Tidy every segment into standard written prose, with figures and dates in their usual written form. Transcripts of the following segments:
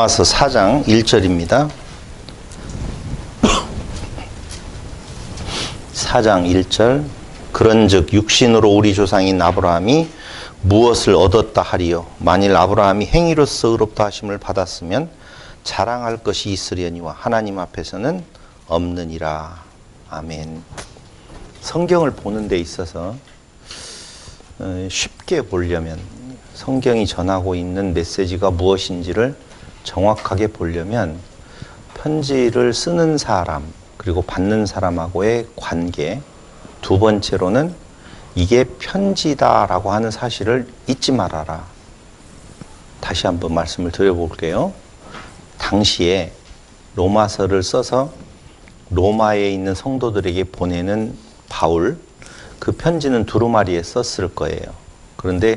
로마서 4장 1절입니다. 4장 1절. 그런즉 육신으로 우리 조상인 아브라함이 무엇을 얻었다 하리요? 만일 아브라함이 행위로서 의롭다 하심을 받았으면 자랑할 것이 있으려니와 하나님 앞에서는 없느니라. 아멘. 성경을 보는 데 있어서 쉽게 보려면, 성경이 전하고 있는 메시지가 무엇인지를 정확하게 보려면 편지를 쓰는 사람 그리고 받는 사람하고의 관계, 두 번째로는 이게 편지다라고 하는 사실을 잊지 말아라. 다시 한번 말씀을 드려볼게요. 당시에 로마서를 써서 로마에 있는 성도들에게 보내는 바울, 그 편지는 두루마리에 썼을 거예요. 그런데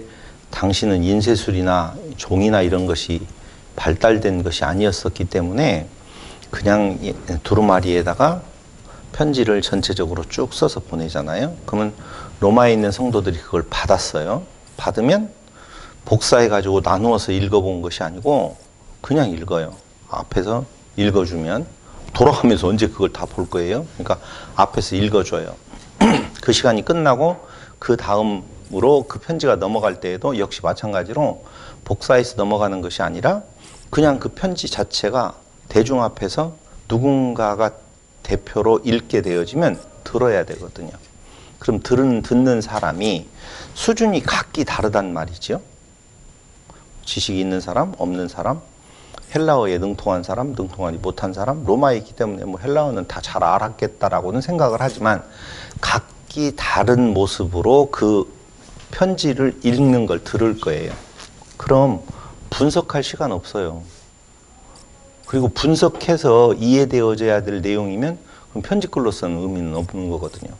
당시는 인쇄술이나 종이나 이런 것이 발달된 것이 아니었었기 때문에 그냥 두루마리에다가 편지를 전체적으로 쭉 써서 보내잖아요. 그러면 로마에 있는 성도들이 그걸 받았어요. 받으면 복사해가지고 나누어서 읽어본 것이 아니고 그냥 읽어요. 앞에서 읽어주면 돌아가면서 언제 그걸 다 볼 거예요? 그러니까 앞에서 읽어줘요. 그 시간이 끝나고 그 다음으로 그 편지가 넘어갈 때에도 역시 마찬가지로 복사해서 넘어가는 것이 아니라 그냥 그 편지 자체가 대중 앞에서 누군가가 대표로 읽게 되어지면 들어야 되거든요. 그럼 듣는 사람이 수준이 각기 다르단 말이죠. 지식이 있는 사람, 없는 사람, 헬라어에 능통한 사람, 능통하지 못한 사람, 로마에 있기 때문에 뭐 헬라어는 다 잘 알았겠다라고는 생각을 하지만 각기 다른 모습으로 그 편지를 읽는 걸 들을 거예요. 그럼 분석할 시간 없어요. 그리고 분석해서 이해되어져야 될 내용이면 그럼 편집글로서는 의미는 없는 거거든요.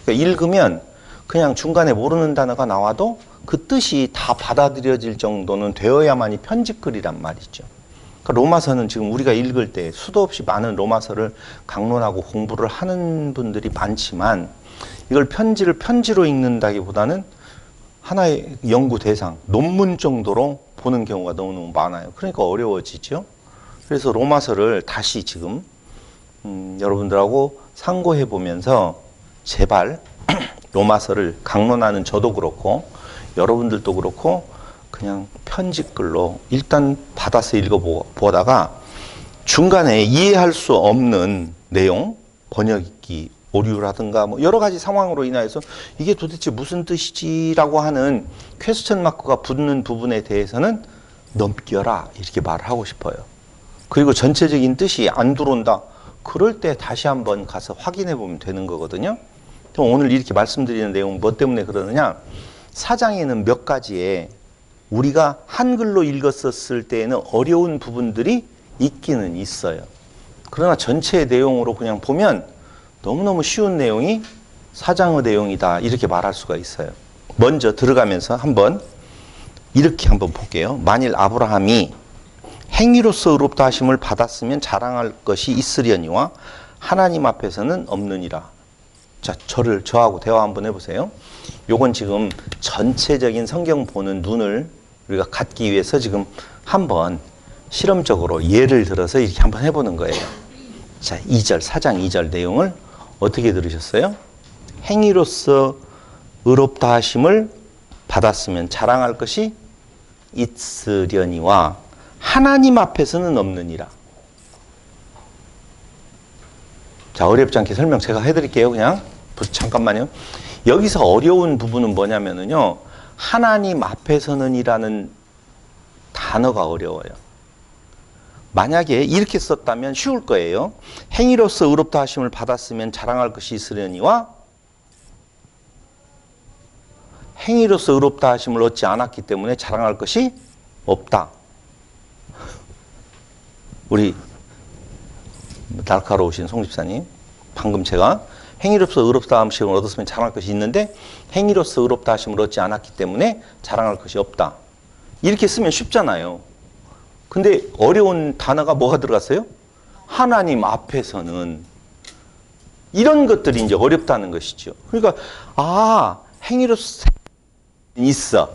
그러니까 읽으면 그냥 중간에 모르는 단어가 나와도 그 뜻이 다 받아들여질 정도는 되어야만이 편집글이란 말이죠. 그러니까 로마서는 지금 우리가 읽을 때 수도 없이 많은 로마서를 강론하고 공부를 하는 분들이 많지만 이걸 편지로 읽는다기보다는 하나의 연구 대상, 논문 정도로 보는 경우가 너무너무 많아요. 그러니까 어려워지죠. 그래서 로마서를 다시 지금 여러분들하고 상고해 보면서 제발 로마서를 강론하는 저도 그렇고 여러분들도 그렇고 그냥 편집글로 일단 받아서 읽어보다가 중간에 이해할 수 없는 내용, 번역기 오류라든가 뭐 여러 가지 상황으로 인하여서 이게 도대체 무슨 뜻이지라고 하는 퀘스천 마크가 붙는 부분에 대해서는 넘겨라 이렇게 말을 하고 싶어요. 그리고 전체적인 뜻이 안 들어온다. 그럴 때 다시 한번 가서 확인해 보면 되는 거거든요. 오늘 이렇게 말씀드리는 내용 뭐 때문에 그러느냐. 사장에는 몇 가지의 우리가 한글로 읽었었을 때에는 어려운 부분들이 있기는 있어요. 그러나 전체의 내용으로 그냥 보면 너무너무 쉬운 내용이 사장의 내용이다 이렇게 말할 수가 있어요. 먼저 들어가면서 이렇게 한번 볼게요. 만일 아브라함이 행위로서 의롭다 하심을 받았으면 자랑할 것이 있으려니와 하나님 앞에서는 없느니라. 자, 저하고 대화 한번 해보세요. 요건 지금 전체적인 성경 보는 눈을 우리가 갖기 위해서 지금 한번 실험적으로 예를 들어서 이렇게 한번 해보는 거예요. 자, 4장 2절 내용을 어떻게 들으셨어요? 행위로서 의롭다 하심을 받았으면 자랑할 것이 있으려니와 하나님 앞에서는 없느니라. 자, 어렵지 않게 설명 제가 해드릴게요. 그냥 잠깐만요. 여기서 어려운 부분은 뭐냐면요, 하나님 앞에서는 이라는 단어가 어려워요. 만약에 이렇게 썼다면 쉬울 거예요. 행위로서 의롭다 하심을 받았으면 자랑할 것이 있으려니와 행위로서 의롭다 하심을 얻지 않았기 때문에 자랑할 것이 없다. 우리 날카로우신 송 집사님, 방금 제가 행위로서 의롭다 하심을 얻었으면 자랑할 것이 있는데 행위로서 의롭다 하심을 얻지 않았기 때문에 자랑할 것이 없다. 이렇게 쓰면 쉽잖아요. 근데 어려운 단어가 뭐가 들어갔어요? 하나님 앞에서는. 이런 것들이 이제 어렵다는 것이죠. 그러니까 행위로서 있어.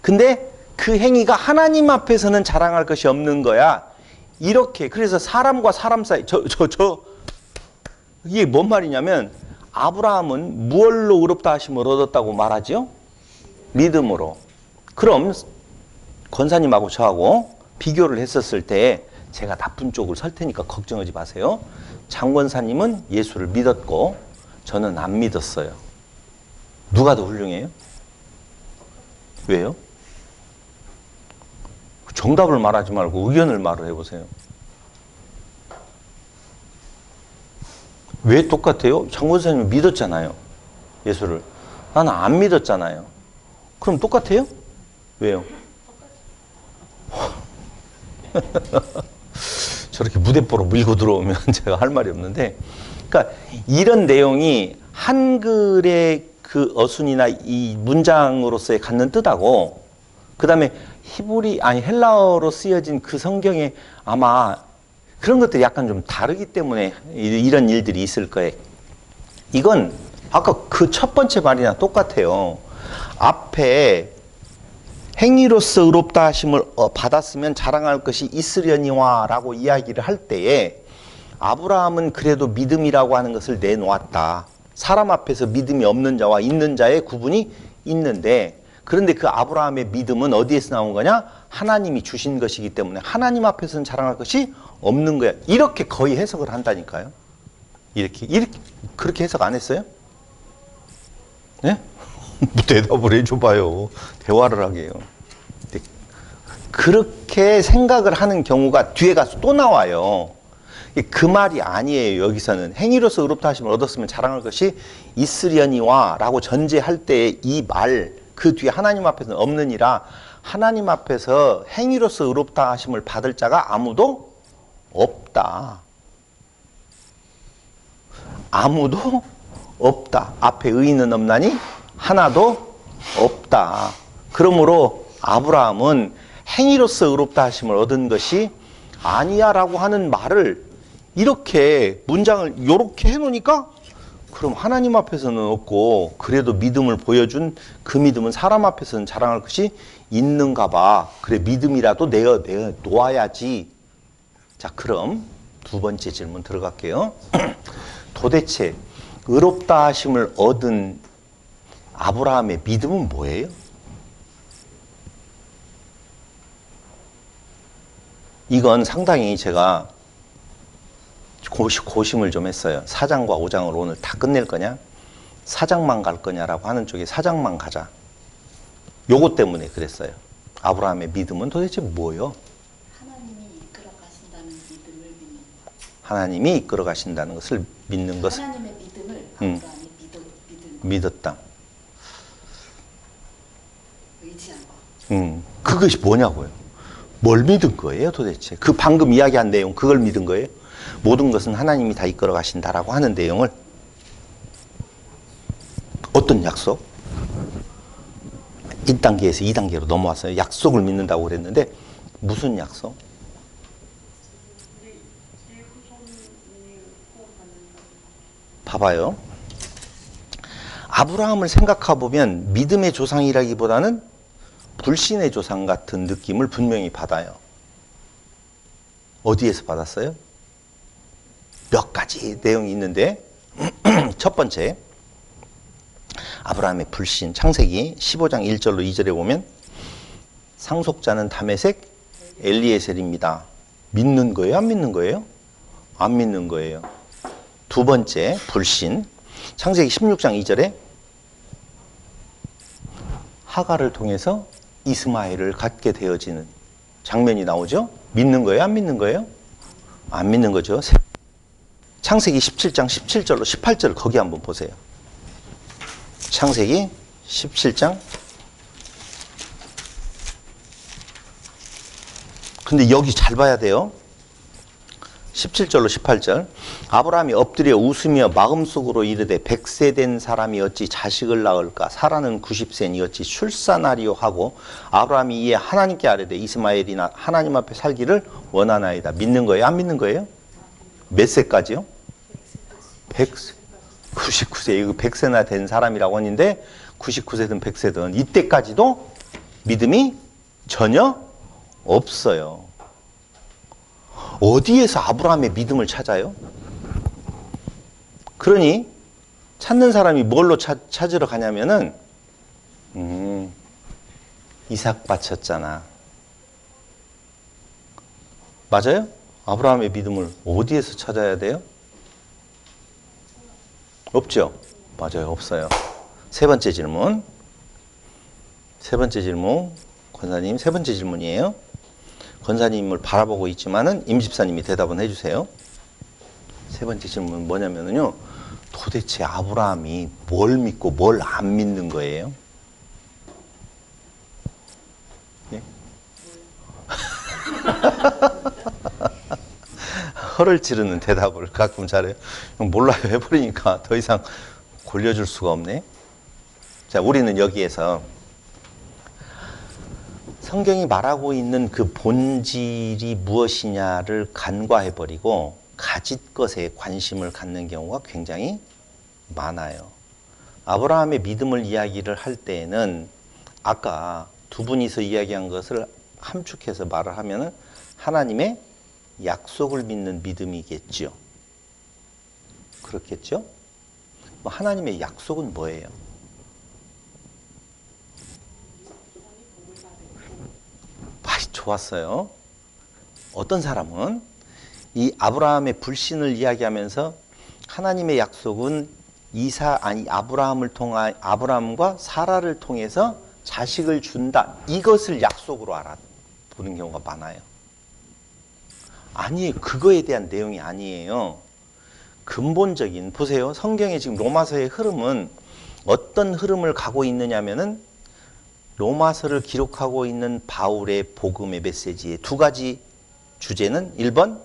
근데 그 행위가 하나님 앞에서는 자랑할 것이 없는 거야. 이렇게. 그래서 사람과 사람 사이, 이게 뭔 말이냐면, 아브라함은 무얼로 의롭다 하심을 얻었다고 말하죠? 믿음으로. 그럼 권사님하고 저하고 비교를 했었을 때 제가 나쁜 쪽을 설 테니까 걱정하지 마세요. 장 권사님은 예수를 믿었고 저는 안 믿었어요. 누가 더 훌륭해요? 왜요? 정답을 말하지 말고 의견을 말을 해보세요. 왜 똑같아요? 장 권사님은 믿었잖아요. 예수를. 나는 안 믿었잖아요. 그럼 똑같아요? 왜요? 저렇게 무대뽀로 밀고 들어오면 제가 할 말이 없는데, 그러니까 이런 내용이 한글의 그 어순이나 이 문장으로서의 갖는 뜻하고, 그 다음에 헬라어로 쓰여진 그 성경에 아마 그런 것들이 약간 좀 다르기 때문에 이런 일들이 있을 거예요. 이건 아까 그 첫 번째 말이나 똑같아요. 앞에 행위로서 의롭다 하심을 받았으면 자랑할 것이 있으려니와 라고 이야기를 할 때에 아브라함은 그래도 믿음이라고 하는 것을 내놓았다. 사람 앞에서 믿음이 없는 자와 있는 자의 구분이 있는데, 그런데 그 아브라함의 믿음은 어디에서 나온 거냐? 하나님이 주신 것이기 때문에 하나님 앞에서는 자랑할 것이 없는 거야. 이렇게 거의 해석을 한다니까요. 이렇게 그렇게 해석 안 했어요? 네? 대답을 해줘봐요. 대화를 하게 해요. 그렇게 생각을 하는 경우가 뒤에 가서 또 나와요. 그 말이 아니에요. 여기서는 행위로서 의롭다 하심을 얻었으면 자랑할 것이 있으려니와 라고 전제할 때 이 말, 그 뒤에 하나님 앞에서는 없느니라. 하나님 앞에서 행위로서 의롭다 하심을 받을 자가 아무도 없다. 아무도 없다. 앞에 의인은 없나니 하나도 없다. 그러므로 아브라함은 행위로서 의롭다 하심을 얻은 것이 아니야 라고 하는 말을 이렇게 문장을 이렇게 해놓으니까, 그럼 하나님 앞에서는 없고 그래도 믿음을 보여준 그 믿음은 사람 앞에서는 자랑할 것이 있는가 봐. 그래, 믿음이라도 내가 놓아야지. 자, 그럼 두 번째 질문 들어갈게요. 도대체 의롭다 하심을 얻은 아브라함의 믿음은 뭐예요? 이건 상당히 제가 고심을 좀 했어요. 4장과 5장을 오늘 다 끝낼 거냐? 4장만 갈 거냐라고 하는 쪽에 4장만 가자. 요것 때문에 그랬어요. 아브라함의 믿음은 도대체 뭐예요? 하나님이 이끌어 가신다는 믿음을 믿는. 하나님이 이끌어 가신다는 것을 믿는 것. 하나님의 믿음을 아브라함이 믿었다. 의지한 거. 그것이 뭐냐고요? 뭘 믿은 거예요, 도대체? 그 방금 이야기한 내용, 그걸 믿은 거예요? 모든 것은 하나님이 다 이끌어 가신다라고 하는 내용을. 어떤 약속? 1단계에서 2단계로 넘어왔어요. 약속을 믿는다고 그랬는데 무슨 약속? 봐봐요. 아브라함을 생각해 보면 믿음의 조상이라기보다는 불신의 조상 같은 느낌을 분명히 받아요. 어디에서 받았어요? 몇 가지 내용이 있는데 첫 번째, 아브라함의 불신. 창세기 15장 1절로 2절에 보면 상속자는 다메섹 엘리에셀입니다. 믿는 거예요? 안 믿는 거예요? 안 믿는 거예요. 두 번째, 불신. 창세기 16장 2절에 하갈을 통해서 이스마엘을 갖게 되어지는 장면이 나오죠? 믿는 거예요? 안 믿는 거예요? 안 믿는 거죠. 창세기 17장 17절로 18절 거기 한번 보세요. 창세기 17장. 근데 여기 잘 봐야 돼요. 17절로 18절. 아브라함이 엎드려 웃으며 마음속으로 이르되 100세 된 사람이 어찌 자식을 낳을까? 사라는 90세니어찌 출산하리요 하고 아브라함이 이에 하나님께 아뢰되 이스마엘이나 하나님 앞에 살기를 원하나이다. 믿는 거예요? 안 믿는 거예요? 몇 세까지요? 100세. 99세. 이거 100세나 된 사람이라고 하는데 99세든 100세든 이때까지도 믿음이 전혀 없어요. 어디에서 아브라함의 믿음을 찾아요? 그러니 찾는 사람이 뭘로 찾으러 가냐면은 이삭 바쳤잖아. 맞아요? 아브라함의 믿음을 어디에서 찾아야 돼요? 없죠? 맞아요. 없어요. 세 번째 질문. 권사님 세 번째 질문이에요. 권사님을 바라보고 있지만은 임 집사님이 대답은 해주세요. 세 번째 질문은 뭐냐면요. 도대체 아브라함이 뭘 믿고 뭘 안 믿는 거예요? 예? 허를 찌르는 대답을 가끔 잘해요. 몰라요 해버리니까 더 이상 골려줄 수가 없네. 자, 우리는 여기에서 성경이 말하고 있는 그 본질이 무엇이냐를 간과해버리고 가짓 것에 관심을 갖는 경우가 굉장히 많아요. 아브라함의 믿음을 이야기를 할 때에는 아까 두 분이서 이야기한 것을 함축해서 말을 하면은 하나님의 약속을 믿는 믿음이겠죠. 그렇겠죠? 하나님의 약속은 뭐예요? 좋았어요. 어떤 사람은 이 아브라함의 불신을 이야기하면서 하나님의 약속은 아브라함과 사라를 통해서 자식을 준다. 이것을 약속으로 알아보는 경우가 많아요. 아니, 그거에 대한 내용이 아니에요. 근본적인, 보세요. 성경의 지금 로마서의 흐름은 어떤 흐름을 가고 있느냐면은 로마서를 기록하고 있는 바울의 복음의 메시지의 두 가지 주제는 1번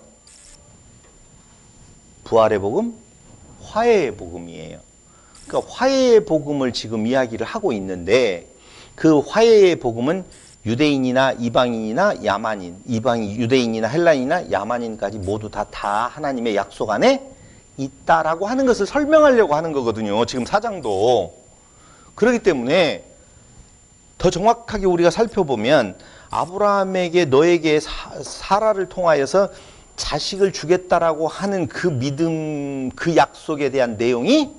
부활의 복음, 화해의 복음이에요. 그러니까 화해의 복음을 지금 이야기를 하고 있는데 그 화해의 복음은 유대인이나 이방인이나 야만인, 유대인이나 헬라인이나 야만인까지 모두 다 하나님의 약속 안에 있다라고 하는 것을 설명하려고 하는 거거든요. 지금 4장도. 그렇기 때문에 더 정확하게 우리가 살펴보면 아브라함에게 너에게 사라를 통하여서 자식을 주겠다라고 하는 그 믿음, 그 약속에 대한 내용이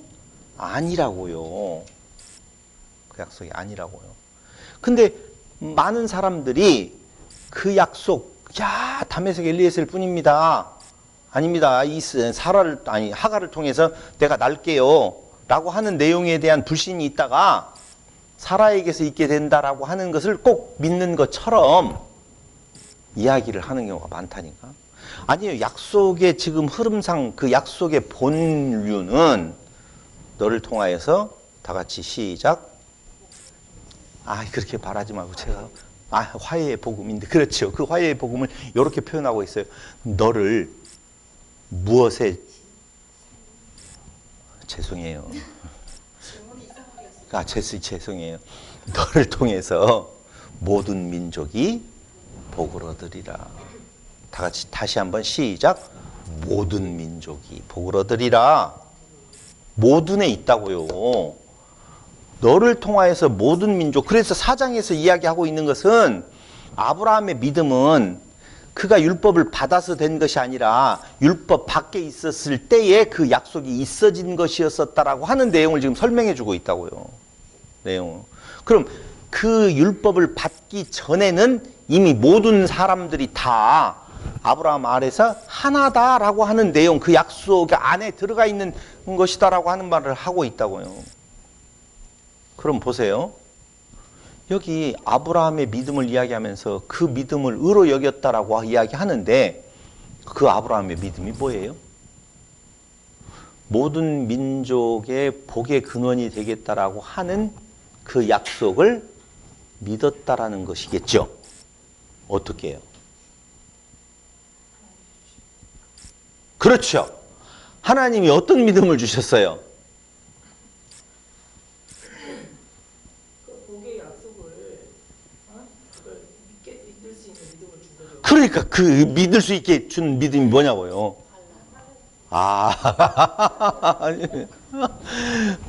아니라고요. 그 약속이 아니라고요. 근데 많은 사람들이 그 약속, 다메섹 엘리에셀 뿐입니다. 아닙니다. 하가를 통해서 내가 날게요. 라고 하는 내용에 대한 불신이 있다가 사라에게서 있게 된다라고 하는 것을 꼭 믿는 것처럼 이야기를 하는 경우가 많다니까. 아니에요. 약속의 지금 흐름상 그 약속의 본류는 너를 통하여서 다 같이 시작. 그렇게 말하지 말고 제가 화해의 복음인데 그렇죠. 그 화해의 복음을 이렇게 표현하고 있어요. 너를 무엇에 죄송해요. 죄송해요. 너를 통해서 모든 민족이 복을 얻으리라. 다 같이 다시 한번 시작. 모든 민족이 복을 얻으리라. 모든에 있다고요. 너를 통하여서 모든 민족. 그래서 4장에서 이야기하고 있는 것은 아브라함의 믿음은 그가 율법을 받아서 된 것이 아니라 율법 밖에 있었을 때에 그 약속이 있어진 것이었었다라고 하는 내용을 지금 설명해 주고 있다고요. 내용. 그럼 그 율법을 받기 전에는 이미 모든 사람들이 다 아브라함 아래서 하나다라고 하는 내용, 그 약속 안에 들어가 있는 것이다라고 하는 말을 하고 있다고요. 그럼 보세요. 여기 아브라함의 믿음을 이야기하면서 그 믿음을 의로 여겼다라고 이야기하는데 그 아브라함의 믿음이 뭐예요? 모든 민족의 복의 근원이 되겠다라고 하는 그 약속을 믿었다라는 것이겠죠. 어떻게 해요? 그렇죠. 하나님이 어떤 믿음을 주셨어요? 그 복의 약속을 그걸 믿을 수 있는 믿음을 준 거죠. 그러니까 그 믿을 수 있게 준 믿음이 뭐냐고요.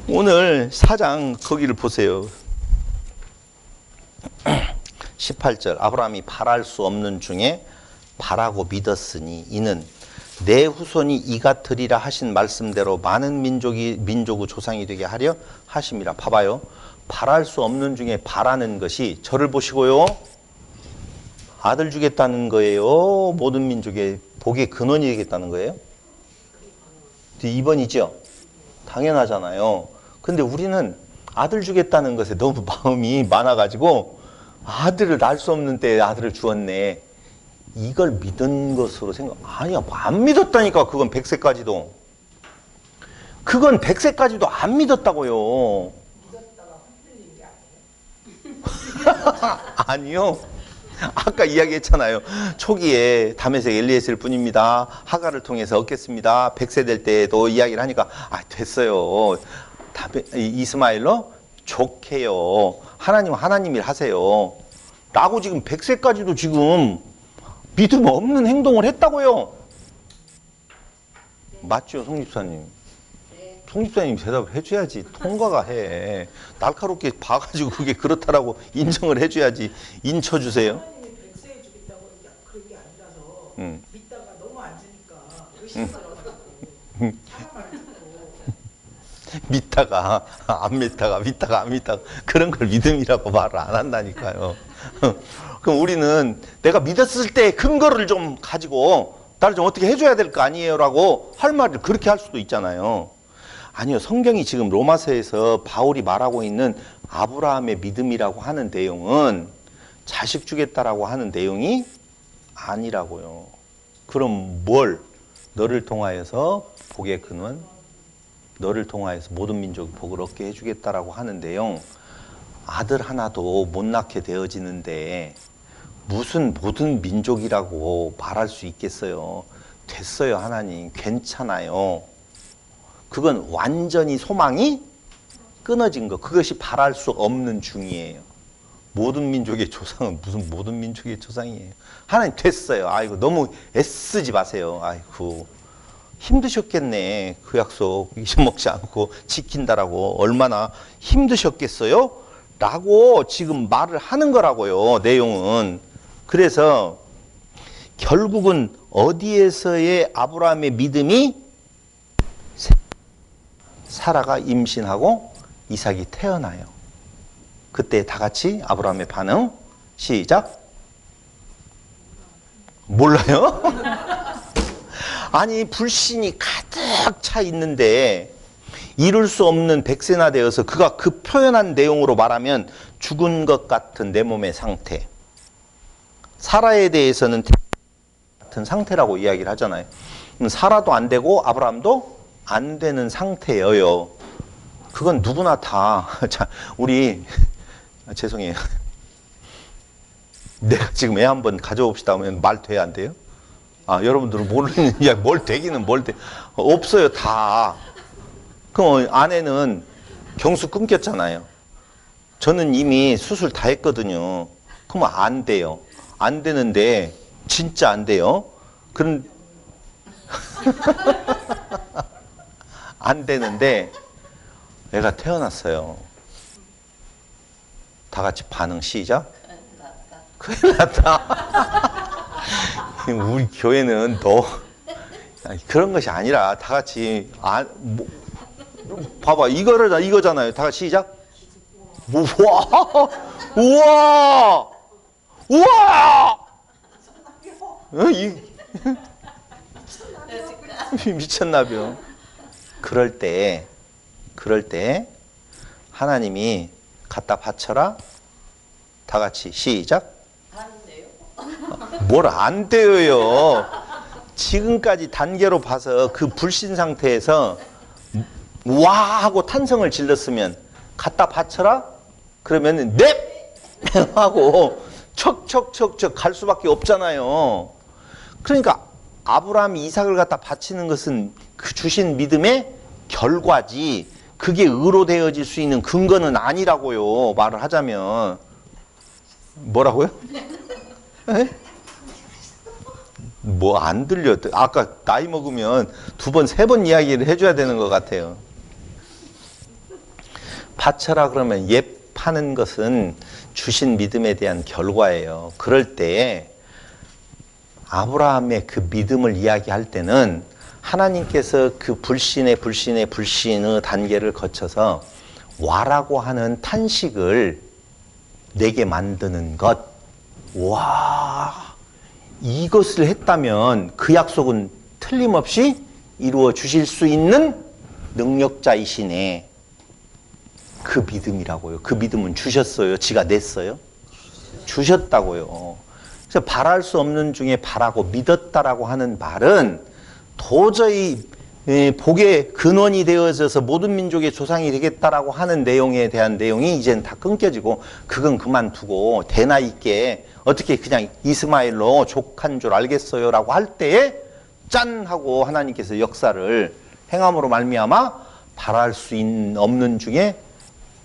오늘 4장 거기를 보세요. 18절 아브라함이 바랄 수 없는 중에 바라고 믿었으니 이는 내 후손이 이같으리라 하신 말씀대로 많은 민족의 조상이 되게 하려 하심이라. 봐봐요. 바랄 수 없는 중에 바라는 것이 저를 보시고요. 아들 주겠다는 거예요. 모든 민족의 복의 근원이 되겠다는 거예요. 2번이죠. 당연하잖아요. 근데 우리는 아들 주겠다는 것에 너무 마음이 많아가지고 아들을 낳을 수 없는 때에 아들을 주었네. 이걸 믿은 것으로 생각. 아니야, 안 믿었다니까. 그건 100세까지도. 그건 100세까지도 안 믿었다고요. 믿었다가 흔들린 게 아니에요? 아니요. 아까 이야기했잖아요. 초기에 다메섹 엘리에셀 뿐입니다. 하가를 통해서 얻겠습니다. 100세 될 때도 이야기를 하니까 됐어요. 이스마엘로 좋게요. 하나님은 하나님 일 하세요. 라고 지금 100세까지도 지금 믿음 없는 행동을 했다고요. 맞죠, 송집사님? 송집사님 대답을 해줘야지. 통과가 해. 날카롭게 봐가지고 그게 그렇다라고 인정을 해줘야지. 인쳐주세요. 하나님이 100세에 주겠다고 그런 게 아니라서 믿다가 너무 안 주니까 의심을 하고 사람을 듣고 믿다가 안 믿다가 안 믿다가 그런 걸 믿음이라고 말을 안 한다니까요. 그럼 우리는 내가 믿었을 때 근거를 좀 가지고 나를 좀 어떻게 해줘야 될 거 아니에요 라고 할 말을 그렇게 할 수도 있잖아요. 아니요. 성경이 지금 로마서에서 바울이 말하고 있는 아브라함의 믿음이라고 하는 내용은 자식 주겠다라고 하는 내용이 아니라고요. 그럼 뭘? 너를 통하여서 복의 근원, 너를 통하여서 모든 민족이 복을 얻게 해주겠다라고 하는 내용. 아들 하나도 못 낳게 되어지는데 무슨 모든 민족이라고 말할 수 있겠어요. 됐어요, 하나님. 괜찮아요. 그건 완전히 소망이 끊어진 거. 그것이 바랄 수 없는 중이에요. 모든 민족의 조상은 무슨 모든 민족의 조상이에요. 하나님 됐어요. 아이고 너무 애쓰지 마세요. 아이고 힘드셨겠네. 그 약속 잊어먹지 않고 지킨다라고 얼마나 힘드셨겠어요? 라고 지금 말을 하는 거라고요. 내용은. 그래서 결국은 어디에서의 아브라함의 믿음이 사라가 임신하고 이삭이 태어나요. 그때 다 같이 아브라함의 반응 시작. 몰라요? 아니 불신이 가득 차 있는데 이룰 수 없는 100세나 되어서 그가 그 표현한 내용으로 말하면 죽은 것 같은 내 몸의 상태. 사라에 대해서는 같은 상태라고 이야기를 하잖아요. 사라도 안 되고 아브라함도 안 되는 상태예요. 그건 누구나 다. 자, 우리 죄송해요. 내가 지금 애 한번 가져옵시다 하면 말 돼야 안 돼요? 여러분들은 모르는 이야기 뭘 되기는 뭘 돼. 없어요, 다. 그럼 아내는 경수 끊겼잖아요. 저는 이미 수술 다 했거든요. 그러면 안 돼요. 안 되는데 진짜 안 돼요. 그런 안 되는데 애가 태어났어요. 다 같이 반응 시작. 큰일 났다. 우리 교회는 그런 것이 아니라 다 같이 봐봐 이거잖아요. 다 같이 시작. 우와 우와 우와 미쳤나벼. 그럴 때 하나님이 갖다 바쳐라. 다 같이 시작. 안 돼요? 뭘 안 돼요. 지금까지 단계로 봐서 그 불신 상태에서 와 하고 탄성을 질렀으면 갖다 바쳐라. 그러면 넵 하고 척척척척 갈 수밖에 없잖아요. 그러니까 아브라함이 이삭을 갖다 바치는 것은 그 주신 믿음의 결과지 그게 의로 되어질 수 있는 근거는 아니라고요. 말을 하자면. 뭐라고요? 뭐 안 들려. 아까 나이 먹으면 2번, 3번 이야기를 해줘야 되는 것 같아요. 바쳐라 그러면 예 파는 것은 주신 믿음에 대한 결과예요. 그럴 때 아브라함의 그 믿음을 이야기할 때는 하나님께서 그 불신의 단계를 거쳐서 와라고 하는 탄식을 내게 만드는 것. 와, 이것을 했다면 그 약속은 틀림없이 이루어 주실 수 있는 능력자이시네. 그 믿음이라고요. 그 믿음은 주셨어요? 지가 냈어요? 주셨다고요. 그래서 바랄 수 없는 중에 바라고 믿었다라고 하는 말은 도저히 복의 근원이 되어져서 모든 민족의 조상이 되겠다라고 하는 내용에 대한 내용이 이제는 다 끊겨지고 그건 그만두고 대나 있게 어떻게 그냥 이스마엘로 족한 줄 알겠어요 라고 할 때에 짠 하고 하나님께서 역사를 행함으로 말미암아 바랄 수 없는 중에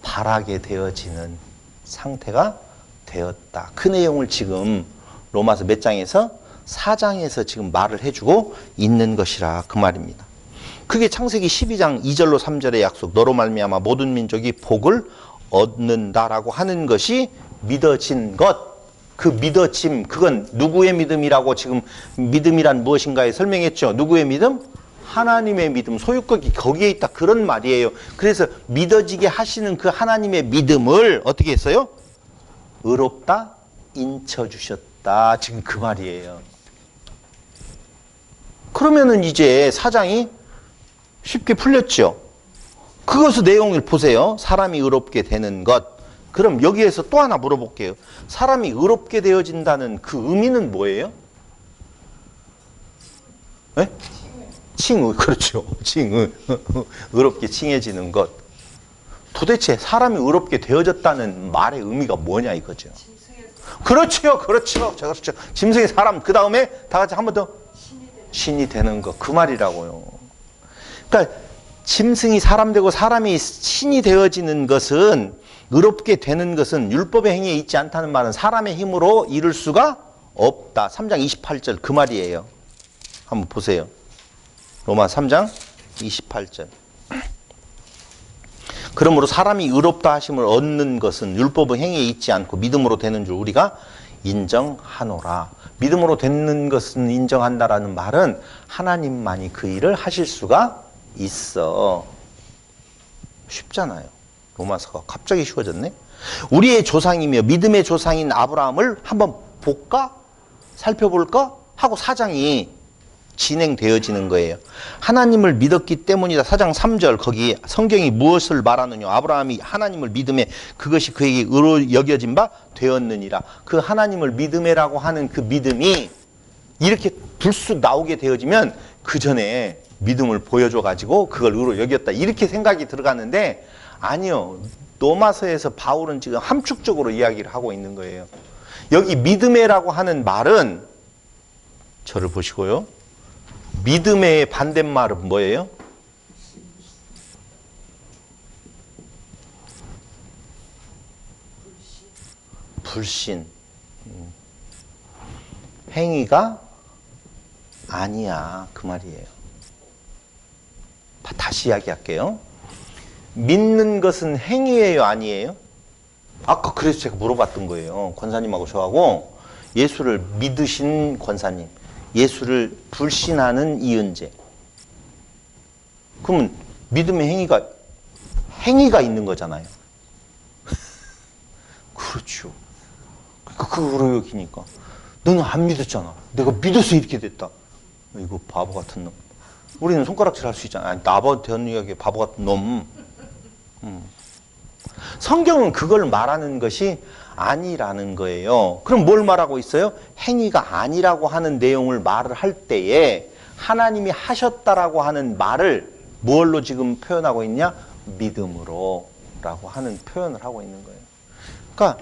바라게 되어지는 상태가 되었다. 그 내용을 지금 로마서 몇 장에서 4장에서 지금 말을 해주고 있는 것이라 그 말입니다. 그게 창세기 12장 2절로 3절의 약속, 너로 말미암아 모든 민족이 복을 얻는다라고 하는 것이 믿어진 것. 그 믿어짐, 그건 누구의 믿음이라고 지금 믿음이란 무엇인가에 설명했죠. 누구의 믿음? 하나님의 믿음, 소유격이 거기에 있다. 그런 말이에요. 그래서 믿어지게 하시는 그 하나님의 믿음을 어떻게 했어요? 의롭다 인쳐주셨다. 지금 그 말이에요. 그러면은 이제 사장이 쉽게 풀렸죠. 그것의 내용을 보세요. 사람이 의롭게 되는 것. 그럼 여기에서 또 하나 물어볼게요. 사람이 의롭게 되어진다는 그 의미는 뭐예요? 네? 칭의. 그렇죠. 칭의. 의롭게 칭해지는 것. 도대체 사람이 의롭게 되어졌다는 말의 의미가 뭐냐 이거죠. 그렇죠. 그렇죠. 그렇죠. 짐승의 사람. 그 다음에 다 같이 한 번 더 신이 되는 것. 그 말이라고요. 그러니까 짐승이 사람 되고 사람이 신이 되어지는 것은, 의롭게 되는 것은 율법의 행위에 있지 않다는 말은 사람의 힘으로 이룰 수가 없다. 3장 28절 그 말이에요. 한번 보세요. 로마 3장 28절. 그러므로 사람이 의롭다 하심을 얻는 것은 율법의 행위에 있지 않고 믿음으로 되는 줄 우리가 인정하노라. 믿음으로 되는 것은 인정한다라는 말은 하나님만이 그 일을 하실 수가 있어. 쉽잖아요. 로마서가 갑자기 쉬워졌네. 우리의 조상이며 믿음의 조상인 아브라함을 한번 볼까? 살펴볼까? 하고 4장이 진행되어지는 거예요. 하나님을 믿었기 때문이다. 4장 3절 거기 성경이 무엇을 말하느냐. 아브라함이 하나님을 믿음에 그것이 그에게 의로 여겨진 바 되었느니라. 그 하나님을 믿음에라고 하는 그 믿음이 이렇게 불쑥 나오게 되어지면 그 전에 믿음을 보여줘가지고 그걸 의로 여겼다. 이렇게 생각이 들어가는데 아니요. 로마서에서 바울은 지금 함축적으로 이야기를 하고 있는 거예요. 여기 믿음에라고 하는 말은 저를 보시고요. 믿음의 반대말은 뭐예요? 불신. 행위가 아니야. 그 말이에요. 다시 이야기할게요. 믿는 것은 행위예요? 아니에요? 아까 그래서 제가 물어봤던 거예요. 권사님하고 저하고 예수를 믿으신 권사님, 예수를 불신하는 이은재. 그러면 믿음의 행위가 있는 거잖아요. 그렇죠. 그거로 여기니까 너는 안 믿었잖아. 내가 믿어서 이렇게 됐다. 이거 바보 같은 놈. 우리는 손가락질 할 수 있잖아. 아니, 나한테 이야기 바보 같은 놈. 성경은 그걸 말하는 것이 아니라는 거예요. 그럼 뭘 말하고 있어요? 행위가 아니라고 하는 내용을 말을 할 때에 하나님이 하셨다라고 하는 말을 뭘로 지금 표현하고 있냐? 믿음으로 라고 하는 표현을 하고 있는 거예요. 그러니까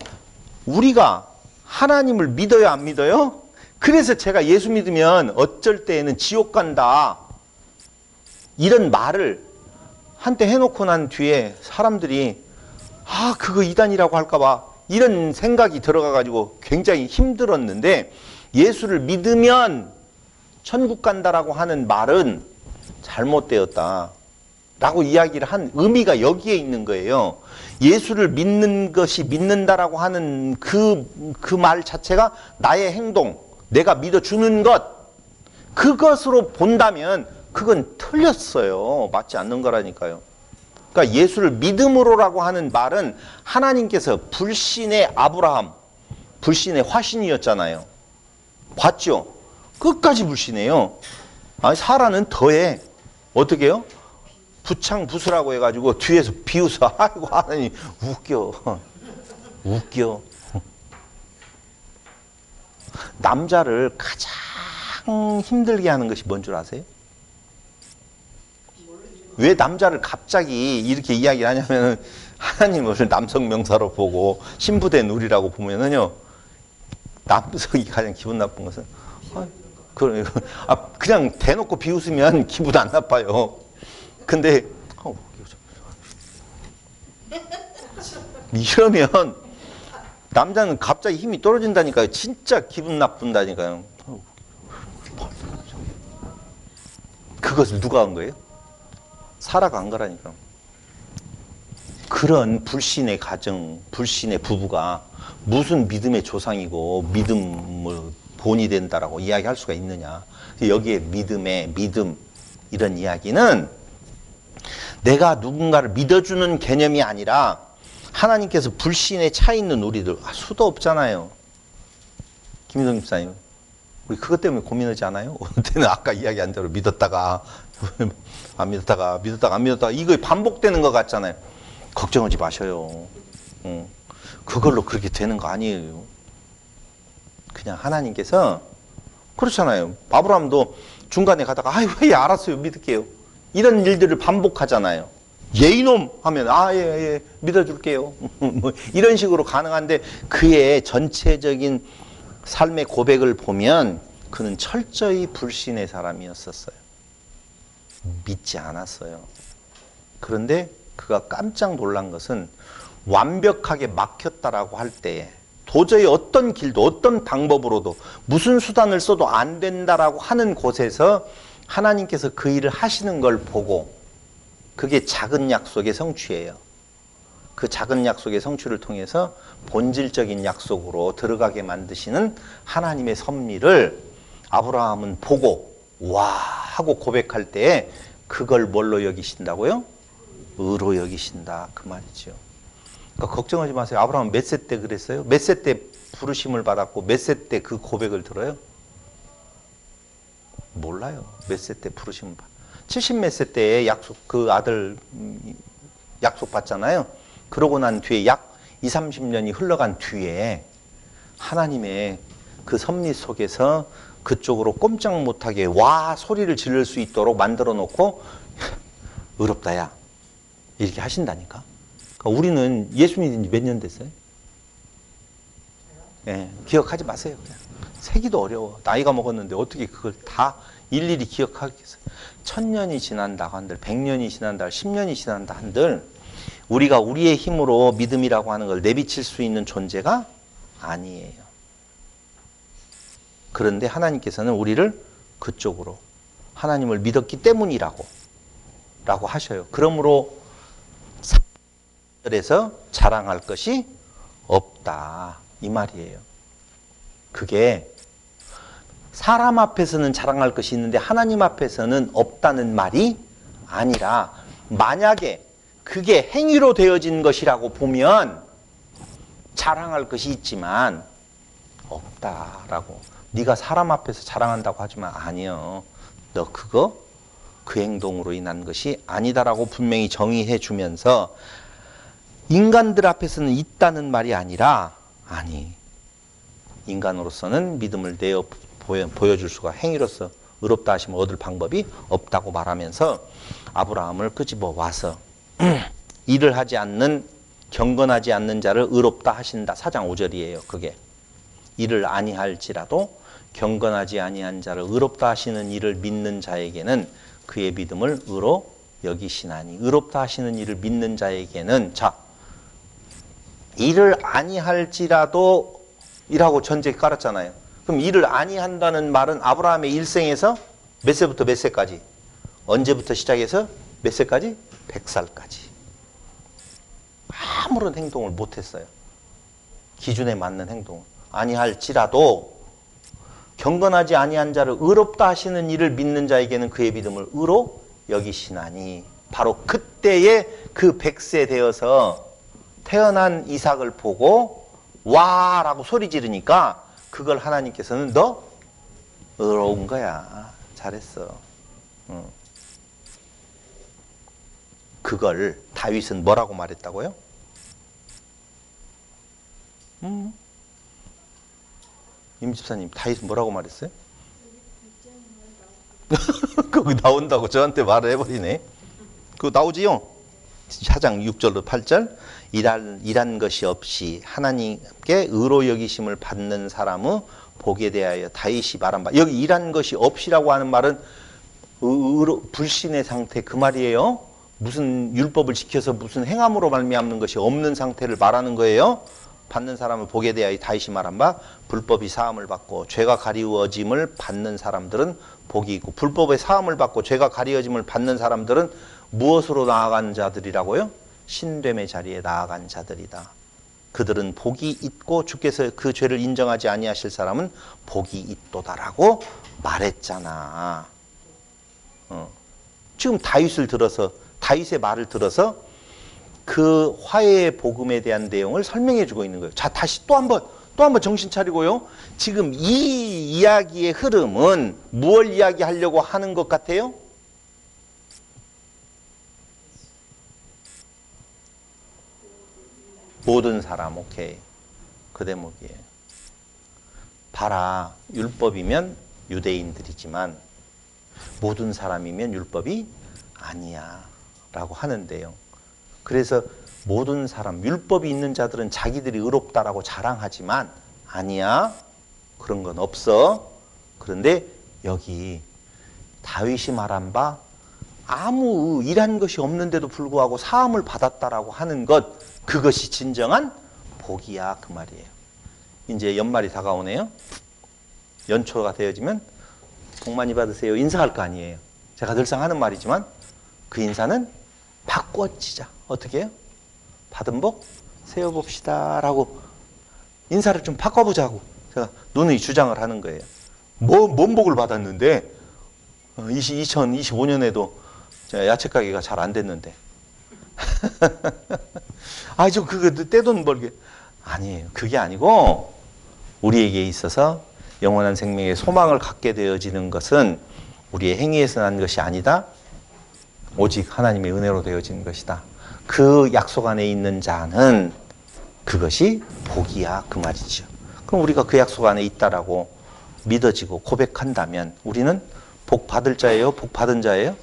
우리가 하나님을 믿어요, 안 믿어요? 그래서 제가 예수 믿으면 어쩔 때에는 지옥 간다. 이런 말을 한때 해놓고 난 뒤에 사람들이 그거 이단이라고 할까봐 이런 생각이 들어가가지고 굉장히 힘들었는데, 예수를 믿으면 천국 간다라고 하는 말은 잘못되었다. 라고 이야기를 한 의미가 여기에 있는 거예요. 예수를 믿는 것이 믿는다라고 하는 그 말 자체가 나의 행동, 내가 믿어주는 것, 그것으로 본다면 그건 틀렸어요. 맞지 않는 거라니까요. 그러니까 예수를 믿음으로라고 하는 말은 하나님께서 불신의 아브라함, 불신의 화신이었잖아요. 봤죠? 끝까지 불신해요. 아니, 사라는 더해. 어떻게 해요? 부창부수라고 해가지고 뒤에서 비웃어. 아이고 하나님 웃겨. 웃겨. 남자를 가장 힘들게 하는 것이 뭔 줄 아세요? 왜 남자를 갑자기 이렇게 이야기를 하냐면 하나님을 남성 명사로 보고 신부된 우리라고 보면은요, 남성이 가장 기분 나쁜 것은 그냥 대놓고 비웃으면 기분 안 나빠요. 근데 이러면 남자는 갑자기 힘이 떨어진다니까요. 진짜 기분 나쁜다니까요. 그것을 누가 한 거예요? 사라가 한 거라니까. 그런 불신의 가정, 불신의 부부가 무슨 믿음의 조상이고 믿음을 본이 된다라고 이야기할 수가 있느냐. 여기에 믿음 이런 이야기는 내가 누군가를 믿어주는 개념이 아니라 하나님께서 불신에 차 있는 우리들 수도 없잖아요. 김희동 집사님, 우리 그것 때문에 고민하지 않아요? 어느 때는 아까 이야기한 대로 믿었다가 안 믿었다가 이거 반복되는 것 같잖아요. 걱정하지 마셔요. 그걸로 그렇게 되는 거 아니에요. 그냥 하나님께서 그렇잖아요. 아브라함도 중간에 가다가 왜 알았어요, 믿을게요. 이런 일들을 반복하잖아요. 예 이놈 하면 예 믿어줄게요. 뭐 이런 식으로 가능한데 그의 전체적인 삶의 고백을 보면 그는 철저히 불신의 사람이었었어요. 믿지 않았어요. 그런데 그가 깜짝 놀란 것은 완벽하게 막혔다라고 할 때에 도저히 어떤 길도 어떤 방법으로도 무슨 수단을 써도 안 된다라고 하는 곳에서 하나님께서 그 일을 하시는 걸 보고, 그게 작은 약속의 성취예요. 그 작은 약속의 성취를 통해서 본질적인 약속으로 들어가게 만드시는 하나님의 섭리를 아브라함은 보고 와 하고 고백할 때에 그걸 뭘로 여기신다고요? 의로 여기신다, 그 말이죠. 그러니까 걱정하지 마세요. 아브라함은 몇 세 때 그랬어요? 몇 세 때 부르심을 받았고 몇 세 때 그 고백을 들어요? 몰라요. 몇 세 때 부르심을 받. 70 몇 세 때에 그 아들 약속 받잖아요. 그러고 난 뒤에 약 20, 30년이 흘러간 뒤에 하나님의 그 섭리 속에서 그쪽으로 꼼짝 못하게 와 소리를 지를 수 있도록 만들어 놓고 의롭다 야 이렇게 하신다니까. 그러니까 우리는 예수 믿은 지 몇 년 됐어요? 네, 기억하지 마세요. 그냥. 세기도 어려워. 나이가 먹었는데 어떻게 그걸 다 일일이 기억하겠어요. 1000년이 지난다 한들, 100년이 지난다, 10년이 지난다 한들 우리가 우리의 힘으로 믿음이라고 하는 걸 내비칠 수 있는 존재가 아니에요. 그런데 하나님께서는 우리를 그쪽으로 하나님을 믿었기 때문이라고 하셔요. 그러므로 사람들에서 자랑할 것이 없다, 이 말이에요. 그게 사람 앞에서는 자랑할 것이 있는데 하나님 앞에서는 없다는 말이 아니라, 만약에 그게 행위로 되어진 것이라고 보면 자랑할 것이 있지만 없다라고. 네가 사람 앞에서 자랑한다고 하지만 아니요, 너 그거 그 행동으로 인한 것이 아니다라고 분명히 정의해 주면서, 인간들 앞에서는 있다는 말이 아니라, 아니, 인간으로서는 믿음을 내어 보여줄 수가, 행위로서 의롭다 하시면 얻을 방법이 없다고 말하면서 아브라함을 끄집어 와서 일을 하지 않는, 경건하지 않는 자를 의롭다 하신다. 4장 5절이에요. 그게 일을 아니할지라도 경건하지 아니한 자를 의롭다 하시는 일을 믿는 자에게는 그의 믿음을 의로 여기시나니. 의롭다 하시는 일을 믿는 자에게는, 자, 일을 아니할지라도 이라고 전제 깔았잖아요. 그럼 일을 아니한다는 말은 아브라함의 일생에서 몇 세부터 몇 세까지, 언제부터 시작해서 몇 세까지? 100살까지. 아무런 행동을 못했어요. 기준에 맞는 행동을. 아니할지라도 경건하지 아니한 자를 의롭다 하시는 이를 믿는 자에게는 그의 믿음을 의로 여기시나니. 바로 그때에 그 100세 되어서 태어난 이삭을 보고 와 라고 소리 지르니까 그걸 하나님께서는 너 의로운 거야. 잘했어. 그걸 다윗은 뭐라고 말했다고요? 임 집사님, 다윗은 뭐라고 말했어요? 거기 나온다고 저한테 말을 해버리네. 그거 나오지요? 4장 6절로 8절. 일한 것이 없이 하나님께 의로 여기심을 받는 사람의 복에 대하여 다윗이 말한 바. 여기 일한 것이 없이라고 하는 말은 불신의 상태 그 말이에요. 무슨 율법을 지켜서 무슨 행함으로 말미암는 것이 없는 상태를 말하는 거예요. 받는 사람을 복에 대하여 다윗이 말한 바 불법이 사함을 받고 죄가 가리워짐을 받는 사람들은 복이 있고, 불법의 사함을 받고 죄가 가리워짐을 받는 사람들은 무엇으로 나아간 자들이라고요? 신됨의 자리에 나아간 자들이다. 그들은 복이 있고 주께서 그 죄를 인정하지 아니하실 사람은 복이 있도다라고 말했잖아. 지금 다윗의 말을 들어서 그 화해의 복음에 대한 내용을 설명해 주고 있는 거예요. 자, 다시 또 한 번 정신 차리고요. 지금 이 이야기의 흐름은 무엇을 이야기하려고 하는 것 같아요? 모든 사람, 오케이. 그 대목이에요. 봐라, 율법이면 유대인들이지만 모든 사람이면 율법이 아니야 라고 하는데요. 그래서 모든 사람, 율법이 있는 자들은 자기들이 의롭다라고 자랑하지만 아니야, 그런 건 없어. 그런데 여기 다윗이 말한 바 아무 일한 것이 없는데도 불구하고 사함을 받았다라고 하는 것, 그것이 진정한 복이야 그 말이에요. 이제 연말이 다가오네요. 연초가 되어지면 복 많이 받으세요 인사할 거 아니에요. 제가 늘상 하는 말이지만 그 인사는 바꿔지자. 어떻게 해요? 받은 복 세워봅시다 라고 인사를 좀 바꿔보자고 제가 누누이 주장을 하는 거예요. 뭔 복을 받았는데 2025년에도 야채 가게가 잘 안 됐는데 저 그거 떼돈 벌게. 아니에요. 그게 아니고 우리에게 있어서 영원한 생명의 소망을 갖게 되어지는 것은 우리의 행위에서 난 것이 아니다. 오직 하나님의 은혜로 되어지는 것이다. 그 약속 안에 있는 자는 그것이 복이야 그 말이죠. 그럼 우리가 그 약속 안에 있다라고 믿어지고 고백한다면 우리는 복 받을 자예요? 복 받은 자예요?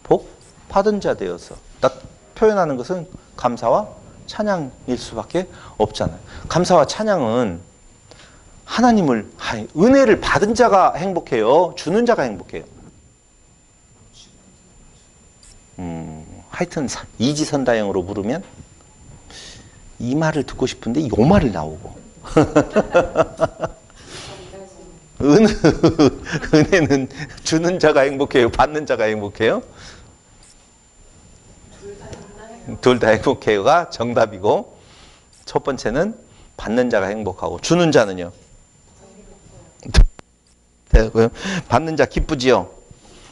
복 받은 자 되어서 딱 표현하는 것은 감사와 찬양일 수밖에 없잖아요. 감사와 찬양은 하나님을, 은혜를 받은 자가 행복해요? 주는 자가 행복해요? 하여튼 이지선다형으로 물으면 이 말을 듣고 싶은데 이 말을 나오고 은혜는 주는 자가 행복해요? 받는 자가 행복해요? 둘 다 행복해요가 정답이고, 첫 번째는 받는 자가 행복하고 주는 자는요? 받는 자 기쁘지요?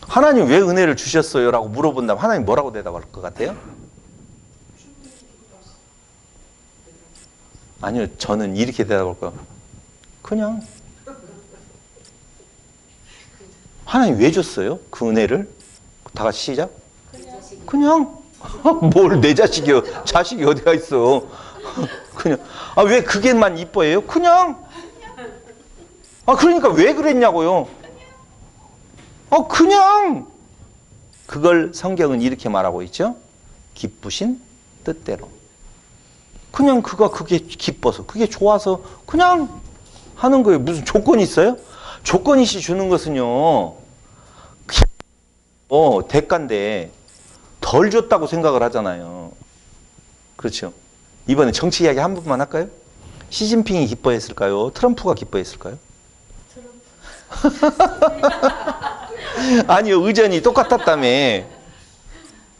하나님 왜 은혜를 주셨어요? 라고 물어본다면 하나님 뭐라고 대답할 것 같아요? 아니요, 저는 이렇게 대답할 거예요. 그냥. 하나님 왜 줬어요? 그 은혜를? 다 같이 시작. 그냥. 뭘 내 자식이요? 자식이 어디가 있어? 그냥. 왜 그게만 이뻐해요? 그냥. 그러니까 왜 그랬냐고요? 그냥. 그걸 성경은 이렇게 말하고 있죠. 기쁘신 뜻대로. 그냥 그게 기뻐서, 그게 좋아서 그냥 하는 거예요. 무슨 조건이 있어요? 조건이시 주는 것은요, 대가인데 덜 줬다고 생각을 하잖아요. 그렇죠? 이번에 정치 이야기 한 번만 할까요? 시진핑이 기뻐했을까요? 트럼프가 기뻐했을까요? 아니요, 의전이 똑같았다며.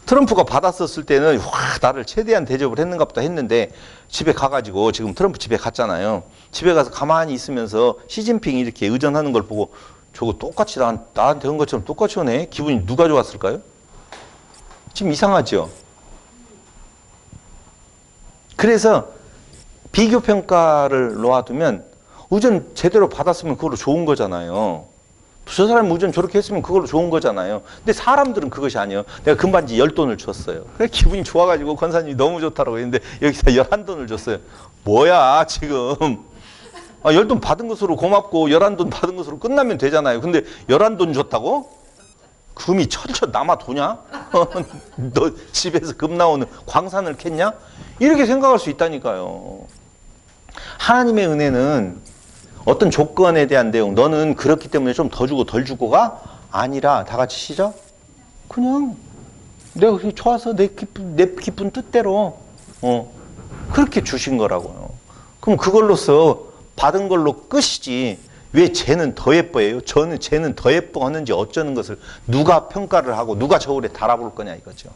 트럼프가 받았었을 때는 와, 나를 최대한 대접을 했는가 보다 했는데 집에 가가지고 지금 트럼프 집에 갔잖아요. 집에 가서 가만히 있으면서 시진핑이 이렇게 의전하는 걸 보고 저거 똑같이 나한테 한 것처럼 똑같이 오네. 기분이 누가 좋았을까요? 지금 이상하죠? 그래서 비교평가를 놓아두면 의전 제대로 받았으면 그걸로 좋은 거잖아요. 저 사람이 의전 저렇게 했으면 그걸로 좋은 거잖아요. 근데 사람들은 그것이 아니에요. 내가 금반지 10돈을 줬어요. 그래 기분이 좋아가지고 권사님이 너무 좋다라고 했는데 여기서 11돈을 줬어요. 뭐야 지금. 10돈 받은 것으로 고맙고 11돈 받은 것으로 끝나면 되잖아요. 근데 11돈 줬다고? 금이 철철 남아 도냐? 너 집에서 금 나오는 광산을 캤냐? 이렇게 생각할 수 있다니까요. 하나님의 은혜는 어떤 조건에 대한 내용, 너는 그렇기 때문에 좀 더 주고 덜 주고가 아니라, 다 같이 시작? 그냥 내가 좋아서 내 기쁜 뜻대로 그렇게 주신 거라고요. 그럼 그걸로서 받은 걸로 끝이지 왜 쟤는 더 예뻐해요? 쟤는 더 예뻐하는지 어쩌는 것을 누가 평가를 하고 누가 저울에 달아볼 거냐 이거죠.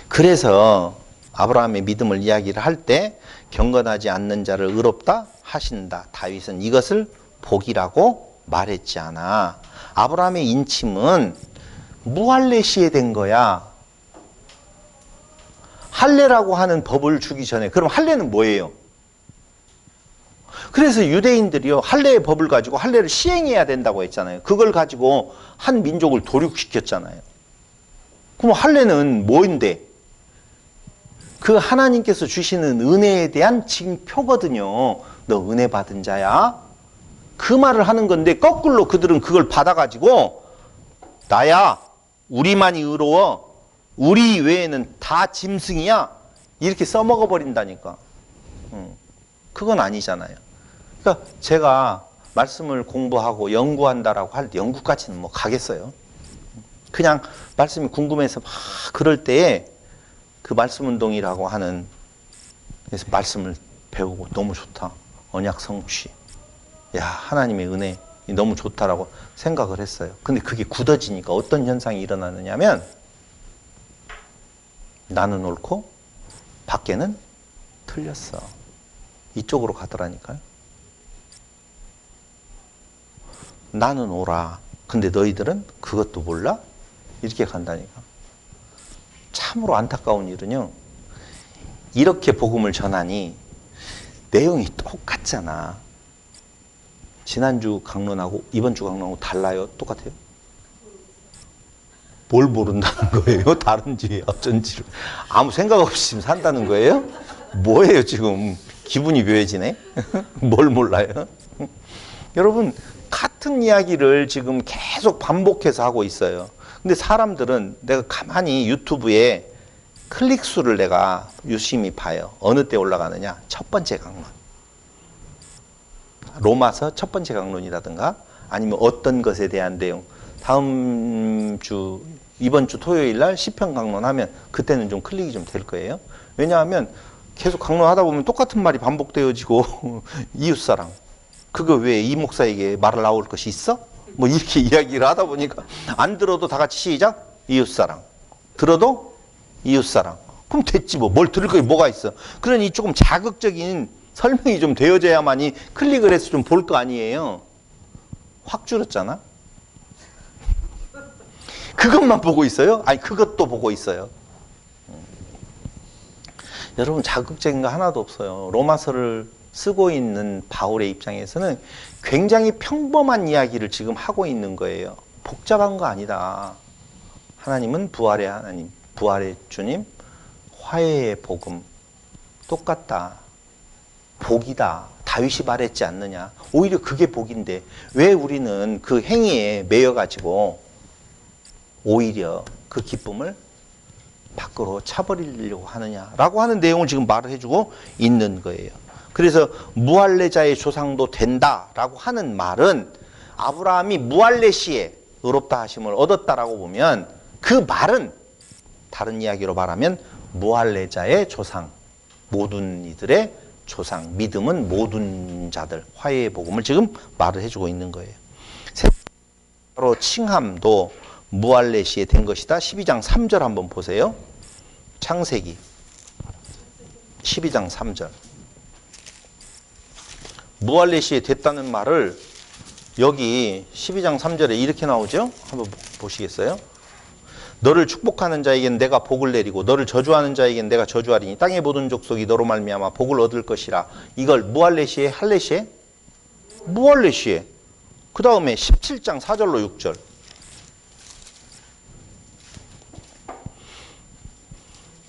그래서 아브라함의 믿음을 이야기를 할 때 경건하지 않는 자를 의롭다 하신다. 다윗은 이것을 복이라고 말했지 않아. 아브라함의 인침은 무할례시에 된 거야. 할례라고 하는 법을 주기 전에. 그럼 할례는 뭐예요? 그래서 유대인들이요 할례의 법을 가지고 할례를 시행해야 된다고 했잖아요. 그걸 가지고 한 민족을 도륙시켰잖아요. 그럼 할례는 뭐인데? 그 하나님께서 주시는 은혜에 대한 징표거든요. 너 은혜 받은 자야. 그 말을 하는 건데 거꾸로 그들은 그걸 받아가지고 나야 우리만이 의로워. 우리 외에는 다 짐승이야. 이렇게 써먹어 버린다니까. 그건 아니잖아요. 그러니까 제가 말씀을 공부하고 연구한다라고 할 때 연구까지는 뭐 가겠어요. 그냥 말씀이 궁금해서 막 그럴 때에 그 말씀 운동이라고 하는 그래서 말씀을 배우고 너무 좋다. 언약 성취. 야, 하나님의 은혜 너무 좋다라고 생각을 했어요. 근데 그게 굳어지니까 어떤 현상이 일어나느냐면 나는 옳고 밖에는 틀렸어. 이쪽으로 가더라니까요. 나는 옳아. 근데 너희들은 그것도 몰라? 이렇게 간다니까. 참으로 안타까운 일은요. 이렇게 복음을 전하니 내용이 똑같잖아. 지난주 강론하고 이번 주 강론하고 달라요? 똑같아요? 뭘 모른다는 거예요? 다른지 어쩐지를. 아무 생각 없이 지금 산다는 거예요? 뭐예요 지금? 기분이 묘해지네? 뭘 몰라요? 여러분 같은 이야기를 지금 계속 반복해서 하고 있어요. 근데 사람들은 내가 가만히 유튜브에 클릭수를 내가 유심히 봐요. 어느 때 올라가느냐? 첫 번째 강론. 로마서 첫 번째 강론이라든가 아니면 어떤 것에 대한 내용. 다음 주, 이번 주 토요일 날 시편 강론하면 그때는 좀 클릭이 좀 될 거예요. 왜냐하면 계속 강론하다 보면 똑같은 말이 반복되어지고 이웃사랑. 그거 왜 이 목사에게 말을 나올 것이 있어? 뭐 이렇게 이야기를 하다 보니까 안 들어도 다 같이 시작. 이웃사랑. 들어도 이웃사랑. 그럼 됐지 뭐. 뭘 들을 거 뭐가 있어. 그러니 조금 자극적인 설명이 좀 되어져야만이 클릭을 해서 좀 볼 거 아니에요. 확 줄었잖아. 그것만 보고 있어요? 아니 그것도 보고 있어요. 여러분 자극적인 거 하나도 없어요. 로마서를 쓰고 있는 바울의 입장에서는 굉장히 평범한 이야기를 지금 하고 있는 거예요. 복잡한 거 아니다. 하나님은 부활의 하나님, 부활의 주님, 화해의 복음 똑같다. 복이다. 다윗이 말했지 않느냐. 오히려 그게 복인데 왜 우리는 그 행위에 매여가지고 오히려 그 기쁨을 밖으로 차버리려고 하느냐라고 하는 내용을 지금 말을 해주고 있는 거예요. 그래서 무할례자의 조상도 된다라고 하는 말은 아브라함이 무할례 시에 의롭다 하심을 얻었다라고 보면 그 말은 다른 이야기로 말하면 무할례자의 조상, 모든 이들의 조상, 믿음은 모든 자들, 화해의 복음을 지금 말을 해주고 있는 거예요. 바로 칭함도 무할레시에 된 것이다. 12장 3절 한번 보세요. 창세기 12장 3절. 무할레시에 됐다는 말을 여기 12장 3절에 이렇게 나오죠. 한번 보시겠어요? 너를 축복하는 자에겐 내가 복을 내리고 너를 저주하는 자에겐 내가 저주하리니 땅의 모든 족속이 너로 말미암아 복을 얻을 것이라. 이걸 무할레시에 할레시에? 무할레시에. 그 다음에 17장 4절로 6절.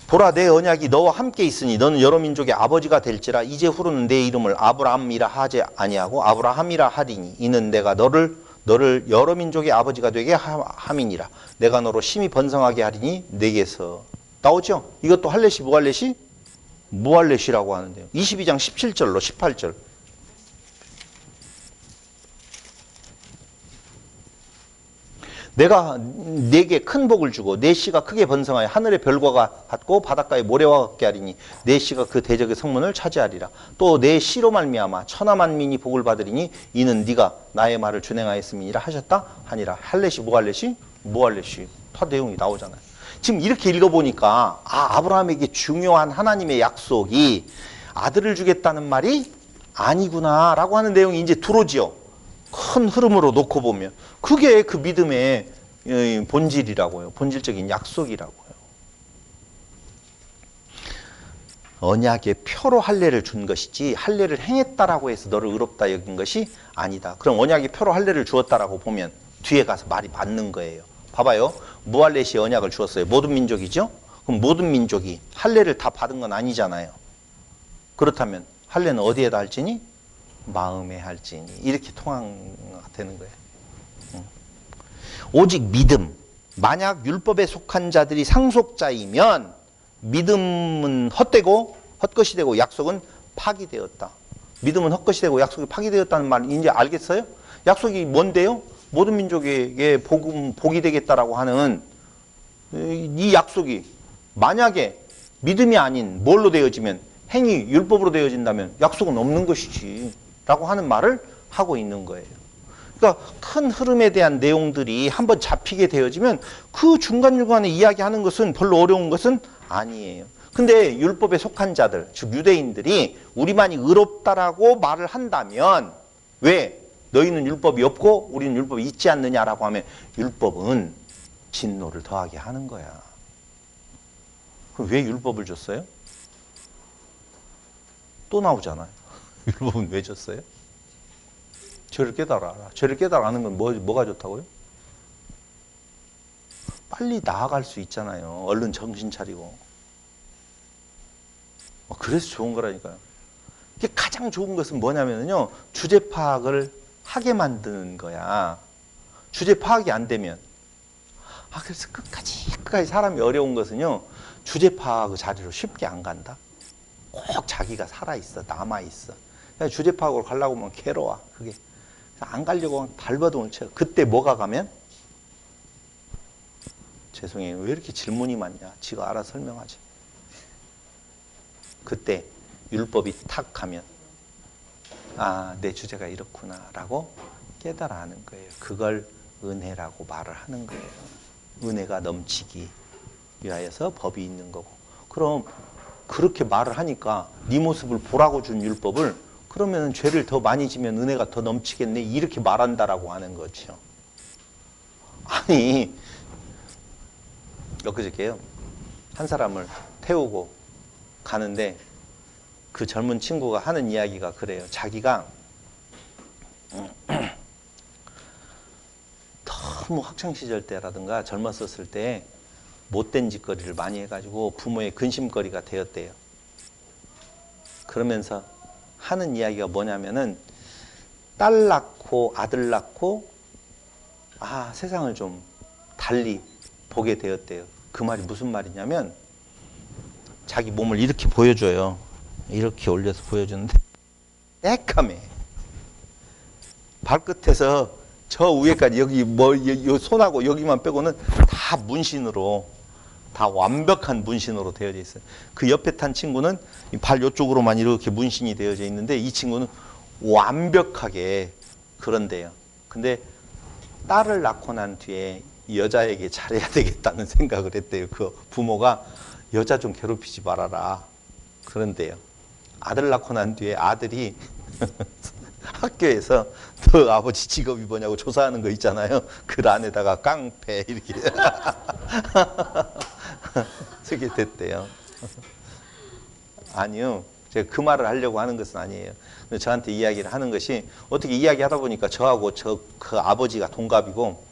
보라 내 언약이 너와 함께 있으니 너는 여러 민족의 아버지가 될지라. 이제 후로는 내 이름을 아브라함이라 하지 아니하고 아브라함이라 하리니 이는 내가 너를 여러 민족의 아버지가 되게 함이니라. 내가 너로 심히 번성하게 하리니 내게서. 나오죠? 이것도 할레시 무할레시? 무할레시라고 하는데요. 22장 17절로 18절. 내가 네게 큰 복을 주고 네 씨가 크게 번성하여 하늘의 별과 같고 바닷가의 모래와 같게 하리니 네 씨가 그 대적의 성문을 차지하리라. 또 네 씨로 말미암아 천하 만민이 복을 받으리니 이는 네가 나의 말을 준행하였음이니라 하셨다 하니라. 할레시 무할레시? 무할레시. 다 내용이 나오잖아요. 지금 이렇게 읽어보니까 아브라함에게 중요한 하나님의 약속이 아들을 주겠다는 말이 아니구나 라고 하는 내용이 이제 들어오지요. 큰 흐름으로 놓고 보면 그게 그 믿음의 본질이라고요. 본질적인 약속이라고요. 언약의 표로 할례를 준 것이지 할례를 행했다라고 해서 너를 의롭다 여긴 것이 아니다. 그럼 언약의 표로 할례를 주었다라고 보면 뒤에 가서 말이 맞는 거예요. 봐봐요. 무할레시에 언약을 주었어요. 모든 민족이죠. 그럼 모든 민족이 할례를 다 받은 건 아니잖아요. 그렇다면 할례는 어디에다 할지니? 마음에 할지니. 이렇게 통합되는 거예요. 오직 믿음. 만약 율법에 속한 자들이 상속자이면 믿음은 헛되고 헛것이 되고 약속은 파기되었다. 믿음은 헛것이 되고 약속이 파기되었다는 말 이제 알겠어요? 약속이 뭔데요? 모든 민족에게 복이 되겠다라고 하는 이 약속이 만약에 믿음이 아닌 뭘로 되어지면 행위, 율법으로 되어진다면 약속은 없는 것이지 라고 하는 말을 하고 있는 거예요. 그러니까 큰 흐름에 대한 내용들이 한번 잡히게 되어지면 그 중간중간에 이야기하는 것은 별로 어려운 것은 아니에요. 근데 율법에 속한 자들, 즉 유대인들이 우리만이 의롭다라고 말을 한다면 왜? 너희는 율법이 없고 우리는 율법이 있지 않느냐라고 하면 율법은 진노를 더하게 하는 거야. 그럼 왜 율법을 줬어요? 또 나오잖아요. 율법은 왜 줬어요? 죄를 깨달아라. 죄를 깨달아는 건 뭐가 좋다고요? 빨리 나아갈 수 있잖아요. 얼른 정신 차리고. 그래서 좋은 거라니까요. 이게 가장 좋은 것은 뭐냐면요. 주제 파악을 하게 만드는 거야. 주제 파악이 안 되면. 그래서 끝까지 사람이 어려운 것은요. 주제 파악 자리로 쉽게 안 간다. 꼭 자기가 살아있어. 남아있어. 주제 파악으로 가려고 하면 괴로워. 그게. 안 가려고 하면 발버둥을 쳐. 그때 뭐가 가면? 죄송해요. 왜 이렇게 질문이 많냐. 지가 알아서 설명하지. 그때 율법이 탁 가면 내 주제가 이렇구나 라고 깨달아 하는 거예요. 그걸 은혜라고 말을 하는 거예요. 은혜가 넘치기 위하여서 법이 있는 거고. 그럼 그렇게 말을 하니까 네 모습을 보라고 준 율법을 그러면 죄를 더 많이 지면 은혜가 더 넘치겠네 이렇게 말한다라고 하는 거죠. 아니 엊그저께요. 한 사람을 태우고 가는데 그 젊은 친구가 하는 이야기가 그래요. 자기가 너무 학창시절 때라든가 젊었었을 때 못된 짓거리를 많이 해가지고 부모의 근심거리가 되었대요. 그러면서 하는 이야기가 뭐냐면은 딸 낳고 아들 낳고 세상을 좀 달리 보게 되었대요. 그 말이 무슨 말이냐면 자기 몸을 이렇게 보여줘요. 이렇게 올려서 보여주는데 새까매. 발끝에서 저 위에까지 여기 요 손하고 여기만 빼고는 다 문신으로 다 완벽한 문신으로 되어져 있어요. 그 옆에 탄 친구는 발 이쪽으로만 이렇게 문신이 되어져 있는데 이 친구는 완벽하게 그런데요. 근데 딸을 낳고 난 뒤에 여자에게 잘해야 되겠다는 생각을 했대요. 그 부모가 여자 좀 괴롭히지 말아라. 그런데요. 아들 낳고 난 뒤에 아들이 학교에서 너 아버지 직업이 뭐냐고 조사하는 거 있잖아요. 글 안에다가 깡패 이렇게 쓰게 됐대요. 아니요. 제가 그 말을 하려고 하는 것은 아니에요. 저한테 이야기를 하는 것이 어떻게 이야기하다 보니까 저하고 그 아버지가 동갑이고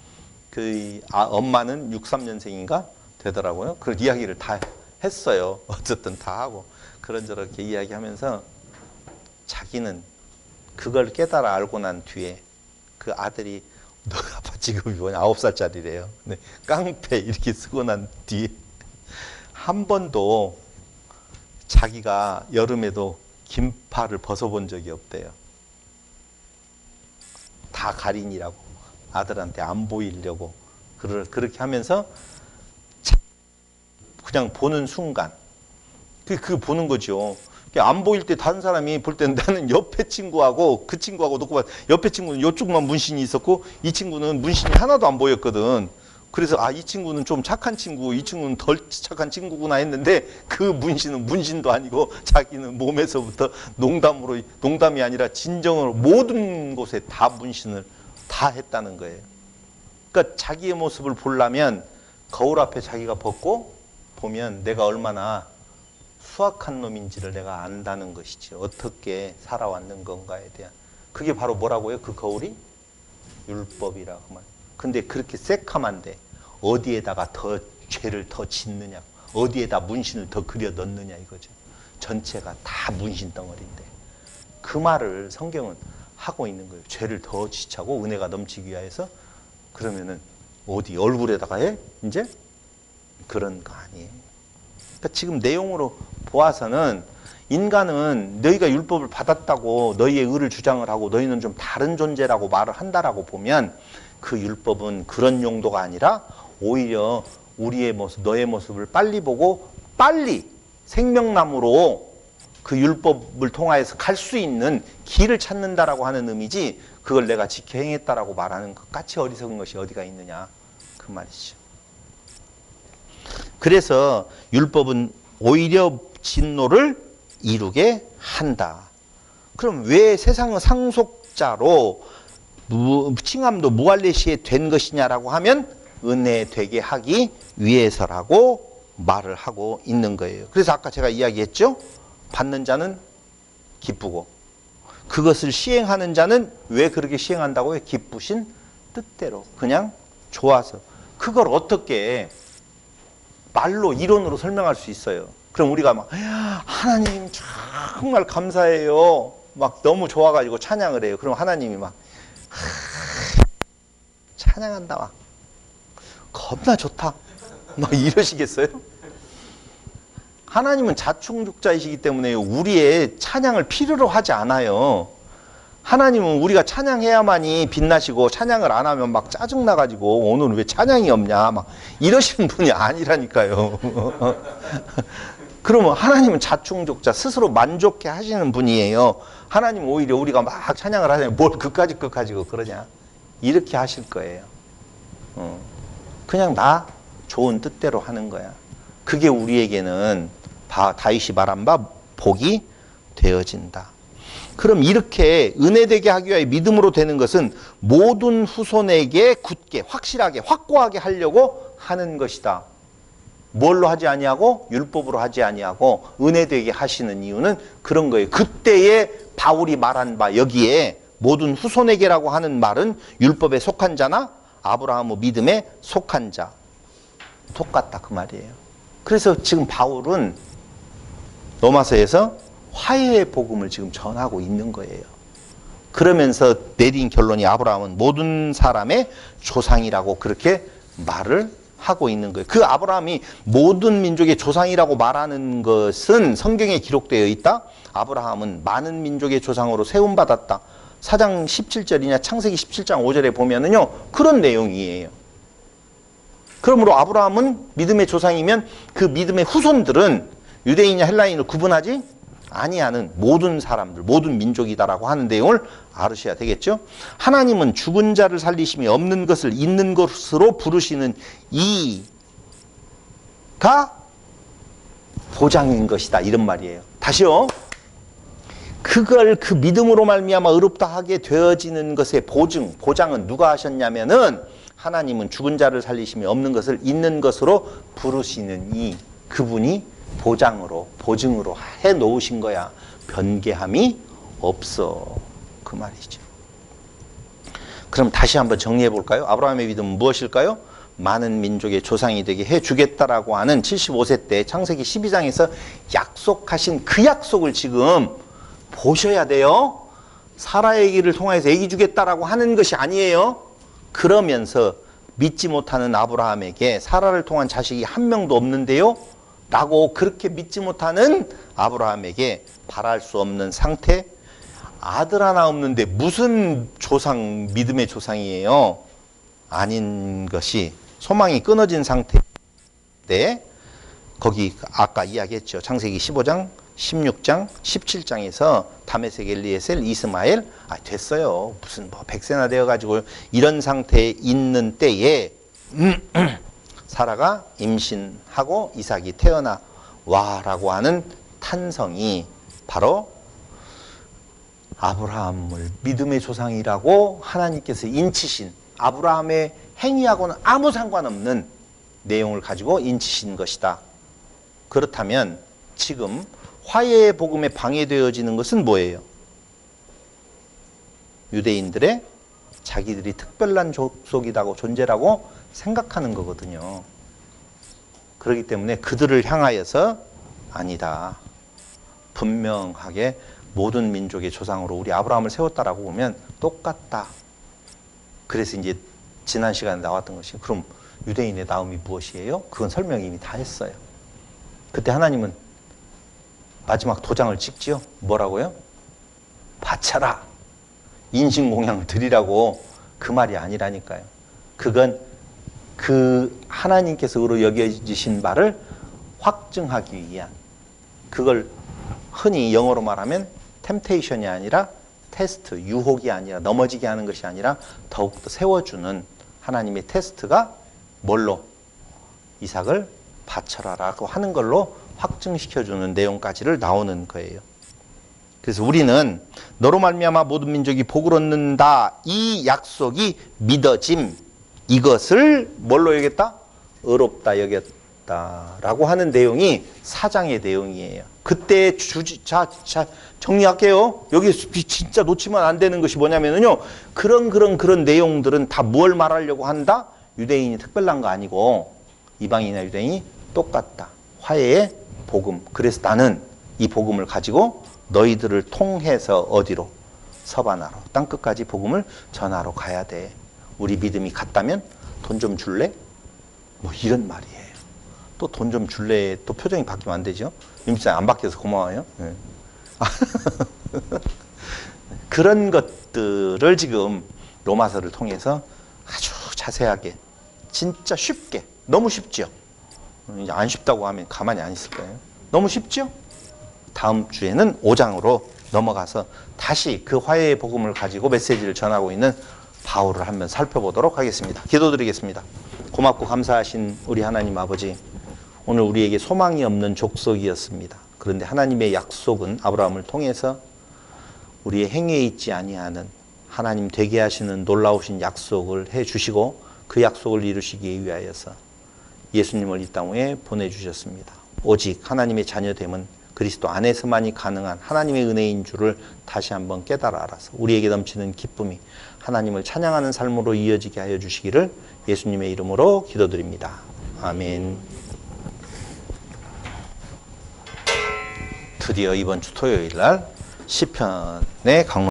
엄마는 63년생인가 되더라고요. 그 이야기를 다 했어요. 어쨌든 다 하고 그런저렇게 이야기하면서 자기는 그걸 깨달아 알고 난 뒤에 그 아들이 너 아빠 직업이 뭐냐 9살짜리래요. 근데 깡패 이렇게 쓰고 난 뒤에 한 번도 자기가 여름에도 긴팔을 벗어본 적이 없대요. 다 가린이라고 아들한테 안 보이려고 그렇게 하면서 그냥 보는 순간 그 보는 거죠. 안 보일 때 다른 사람이 볼 때는 나는 옆에 친구하고 그 친구하고 놓고 봐. 옆에 친구는 이쪽만 문신이 있었고 이 친구는 문신이 하나도 안 보였거든. 그래서 이 친구는 좀 착한 친구, 이 친구는 덜 착한 친구구나 했는데 그 문신은 문신도 아니고 자기는 몸에서부터 농담이 아니라 진정으로 모든 곳에 다 문신을 다 했다는 거예요. 그러니까 자기의 모습을 보려면 거울 앞에 자기가 벗고 보면 내가 얼마나 수악한 놈인지를 내가 안다는 것이지. 어떻게 살아왔는 건가에 대한. 그게 바로 뭐라고요? 그 거울이? 율법이라고 말. 근데 그렇게 새카만데 어디에다가 더 죄를 더 짓느냐, 어디에다 문신을 더 그려 넣느냐 이거죠. 전체가 다 문신 덩어리인데 그 말을 성경은 하고 있는 거예요. 죄를 더 지차고 은혜가 넘치기 위하여서. 그러면은 어디 얼굴에다가 해? 이제 그런 거 아니에요. 그러니까 지금 내용으로 보아서는 인간은 너희가 율법을 받았다고 너희의 의를 주장을 하고 너희는 좀 다른 존재라고 말을 한다라고 보면 그 율법은 그런 용도가 아니라 오히려 우리의 모습, 너의 모습을 빨리 보고 빨리 생명나무로 그 율법을 통하여서 갈 수 있는 길을 찾는다라고 하는 의미지 그걸 내가 지켜 행했다라고 말하는 것 같이 어리석은 것이 어디가 있느냐 그 말이죠. 그래서 율법은 오히려 진노를 이루게 한다. 그럼 왜 세상의 상속자로 칭함도 무할례시에 된 것이냐라고 하면 은혜 되게 하기 위해서라고 말을 하고 있는 거예요. 그래서 아까 제가 이야기했죠. 받는 자는 기쁘고 그것을 시행하는 자는 왜 그렇게 시행한다고요? 기쁘신 뜻대로 그냥 좋아서. 그걸 어떻게 말로 이론으로 설명할 수 있어요. 그럼 우리가 막 하나님 정말 감사해요. 막 너무 좋아가지고 찬양을 해요. 그럼 하나님이 막 찬양한다 막 겁나 좋다 막 이러시겠어요? 하나님은 자충족자이시기 때문에 우리의 찬양을 필요로 하지 않아요. 하나님은 우리가 찬양해야만이 빛나시고 찬양을 안 하면 막 짜증나가지고 오늘 왜 찬양이 없냐 막 이러시는 분이 아니라니까요. 그러면 하나님은 자충족자 스스로 만족해 하시는 분이에요. 하나님은 오히려 우리가 막 찬양을 하잖아요. 뭘 그까짓 것 가지고 그러냐 이렇게 하실 거예요. 그냥 나 좋은 뜻대로 하는 거야. 그게 우리에게는 다윗이 말한 바 복이 되어진다. 그럼 이렇게 은혜되게 하기 위하여 믿음으로 되는 것은 모든 후손에게 굳게 확실하게 확고하게 하려고 하는 것이다. 뭘로 하지 아니하고 율법으로 하지 아니하고 은혜되게 하시는 이유는 그런 거예요. 그때에 바울이 말한 바 여기에 모든 후손에게라고 하는 말은 율법에 속한 자나 아브라함의 믿음에 속한 자 똑같다 그 말이에요. 그래서 지금 바울은 로마서에서 화해의 복음을 지금 전하고 있는 거예요. 그러면서 내린 결론이 아브라함은 모든 사람의 조상이라고 그렇게 말을 하고 있는 거예요. 그 아브라함이 모든 민족의 조상이라고 말하는 것은 성경에 기록되어 있다. 아브라함은 많은 민족의 조상으로 세움받았다. 4장 17절이냐 창세기 17장 5절에 보면은요 그런 내용이에요. 그러므로 아브라함은 믿음의 조상이면 그 믿음의 후손들은 유대인이냐 헬라인을 구분하지 아니하는 모든 사람들, 모든 민족이다라고 하는 내용을 알으셔야 되겠죠. 하나님은 죽은 자를 살리심이 없는 것을 있는 것으로 부르시는 이가 보장인 것이다, 이런 말이에요. 다시요. 그걸 그 믿음으로 말미암아 의롭다 하게 되어지는 것의 보장은 누가 하셨냐면은 하나님은 죽은 자를 살리심이 없는 것을 있는 것으로 부르시는 이 그분이 보증으로 해 놓으신 거야. 변개함이 없어, 그 말이죠. 그럼 다시 한번 정리해 볼까요? 아브라함의 믿음은 무엇일까요? 많은 민족의 조상이 되게 해주겠다라고 하는 75세 때 창세기 12장에서 약속하신 그 약속을 지금 보셔야 돼요. 사라의 얘기를 통해서 애기 주겠다라고 하는 것이 아니에요. 그러면서 믿지 못하는 아브라함에게 사라를 통한 자식이 한 명도 없는데요 라고 그렇게 믿지 못하는 아브라함에게 바랄 수 없는 상태, 아들 하나 없는데 무슨 조상, 믿음의 조상이에요? 아닌 것이 소망이 끊어진 상태인데, 거기 아까 이야기했죠. 창세기 15장, 16장, 17장에서 다메섹 엘리에셀, 이스마엘, 됐어요. 무슨 뭐 100세나 되어가지고 이런 상태에 있는 때에 사라가 임신하고 이삭이 태어나와라고 하는 탄성이 바로 아브라함을 믿음의 조상이라고 하나님께서 인치신, 아브라함의 행위하고는 아무 상관없는 내용을 가지고 인치신 것이다. 그렇다면 지금 화해의 복음에 방해되어지는 것은 뭐예요? 유대인들의 자기들이 특별한 족속이라고, 존재라고 생각하는 거거든요. 그렇기 때문에 그들을 향하여서 아니다, 분명하게 모든 민족의 조상으로 우리 아브라함을 세웠다라고 보면 똑같다. 그래서 이제 지난 시간에 나왔던 것이, 그럼 유대인의 나음이 무엇이에요? 그건 설명 이미 다 했어요. 그때 하나님은 마지막 도장을 찍지요. 뭐라고요? 바쳐라, 인신공양을 드리라고. 그 말이 아니라니까요. 그건 그 하나님께서 의로 여겨지신 바를 확증하기 위한, 그걸 흔히 영어로 말하면 템테이션이 아니라 테스트, 유혹이 아니라 넘어지게 하는 것이 아니라 더욱더 세워주는 하나님의 테스트가 뭘로? 이삭을 바쳐라라고 하는 걸로 확증시켜주는 내용까지를 나오는 거예요. 그래서 우리는 너로 말미암아 모든 민족이 복을 얻는다, 이 약속이 믿어짐, 이것을 뭘로 여겼다? 의롭다 여겼다라고 하는 내용이 4장의 내용이에요. 그때 정리할게요. 여기 진짜 놓치면 안 되는 것이 뭐냐면요, 그런 내용들은 다 뭘 말하려고 한다? 유대인이 특별한 거 아니고 이방인이나 유대인이 똑같다, 화해의 복음. 그래서 나는 이 복음을 가지고 너희들을 통해서 어디로? 서바나로, 땅끝까지 복음을 전하러 가야 돼. 우리 믿음이 같다면 돈 좀 줄래? 뭐 이런 말이에요. 또 돈 좀 줄래, 또 표정이 바뀌면 안 되죠. 임시장 안 바뀌어서 고마워요. 네. 그런 것들을 지금 로마서를 통해서 아주 자세하게, 진짜 쉽게, 너무 쉽죠. 이제 안 쉽다고 하면 가만히 안 있을 거예요. 너무 쉽죠? 다음 주에는 5장으로 넘어가서 다시 그 화해의 복음을 가지고 메시지를 전하고 있는 바울을 한번 살펴보도록 하겠습니다. 기도드리겠습니다. 고맙고 감사하신 우리 하나님 아버지, 오늘 우리에게 소망이 없는 족속이었습니다. 그런데 하나님의 약속은 아브라함을 통해서 우리의 행위에 있지 아니하는 하나님 되게 하시는 놀라우신 약속을 해주시고, 그 약속을 이루시기 위하여서 예수님을 이 땅에 보내주셨습니다. 오직 하나님의 자녀됨은 그리스도 안에서만이 가능한 하나님의 은혜인 줄을 다시 한번 깨달아 알아서 우리에게 넘치는 기쁨이 하나님을 찬양하는 삶으로 이어지게 하여 주시기를 예수님의 이름으로 기도드립니다. 아멘. 드디어 이번 주 토요일 날 시편의 강론